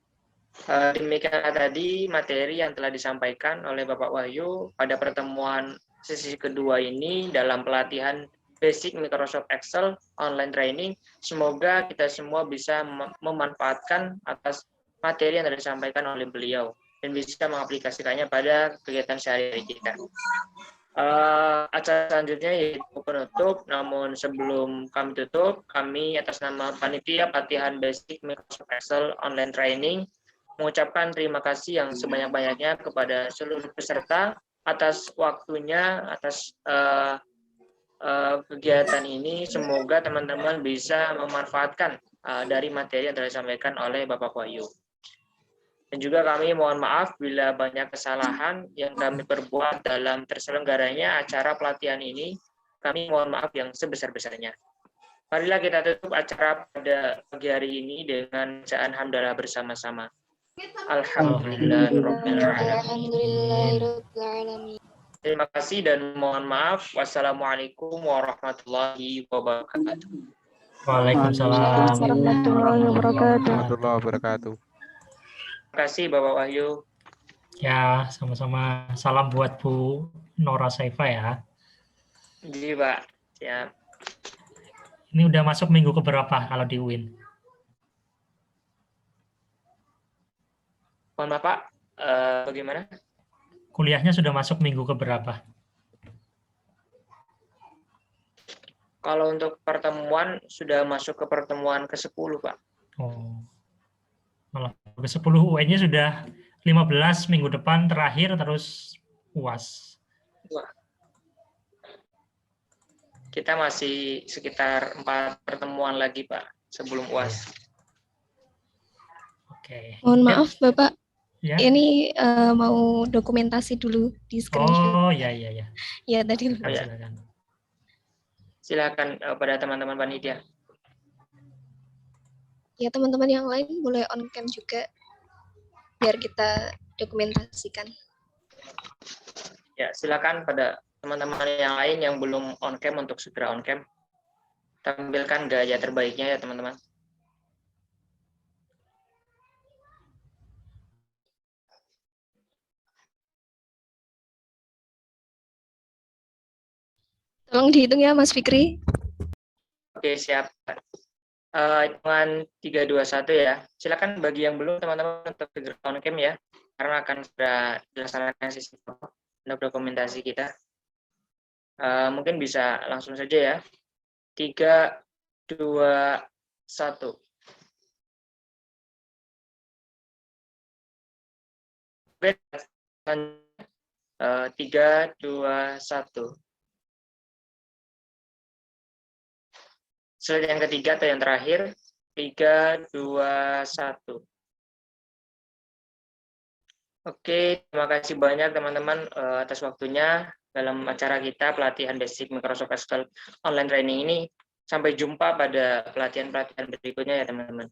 Demikian tadi materi yang telah disampaikan oleh Bapak Wahyu pada pertemuan sesi kedua ini dalam pelatihan Basic Microsoft Excel online training. Semoga kita semua bisa memanfaatkan atas materi yang telah disampaikan oleh beliau dan bisa mengaplikasikannya pada kegiatan sehari-hari kita. Acara selanjutnya yaitu penutup, namun sebelum kami tutup, kami atas nama Panitia Pelatihan Basic Microsoft Excel Online Training mengucapkan terima kasih yang sebanyak-banyaknya kepada seluruh peserta atas waktunya, atas kegiatan ini. Semoga teman-teman bisa memanfaatkan dari materi yang telah disampaikan oleh Bapak Wahyu. Dan juga kami mohon maaf bila banyak kesalahan yang kami perbuat dalam terselenggaranya acara pelatihan ini. Kami mohon maaf yang sebesar-besarnya. Marilah kita tutup acara pada pagi hari ini dengan bacaan hamdalah bersama-sama. Alhamdulillahirrahmanirrahim. Terima kasih dan mohon maaf. Wassalamualaikum warahmatullahi wabarakatuh. Waalaikumsalam warahmatullahi wabarakatuh. Terima kasih Bapak Wahyu. Ya, sama-sama. Salam buat Bu Nora Saifa ya. Jadi Pak, siap. Ini udah masuk minggu keberapa kalau di UIN? Mohon maaf Pak, bagaimana? Kuliahnya sudah masuk minggu keberapa? Kalau untuk pertemuan, sudah masuk ke pertemuan ke-10 Pak. Oh. Malah ke-10 UN-nya sudah 15 minggu depan terakhir terus UAS. Wah. Kita masih sekitar 4 pertemuan lagi Pak sebelum UAS. Oke. Mohon maaf Bapak, ya? Ini mau dokumentasi dulu di screenshot. Oh ya. Ya tadi. Silakan. Silakan pada teman-teman panitia. Ya teman-teman yang lain boleh on cam juga biar kita dokumentasikan. Ya silakan pada teman-teman yang lain yang belum on cam untuk segera on cam. Tampilkan gaya terbaiknya ya teman-teman. Tolong dihitung ya Mas Fikri. Oke siap. Hitungan 3, 2, 1 ya. Silakan bagi yang belum teman-teman untuk segera on cam ya, karena akan segera dilaksanakan sesi untuk dokumentasi kita. Mungkin bisa langsung saja ya. 3, 2, 1. Oke, 3, 2, 1. Slide yang ketiga atau yang terakhir, 3, 2, 1. Oke, terima kasih banyak teman-teman atas waktunya dalam acara kita pelatihan Basic Microsoft Excel Online Training ini. Sampai jumpa pada pelatihan-pelatihan berikutnya ya teman-teman.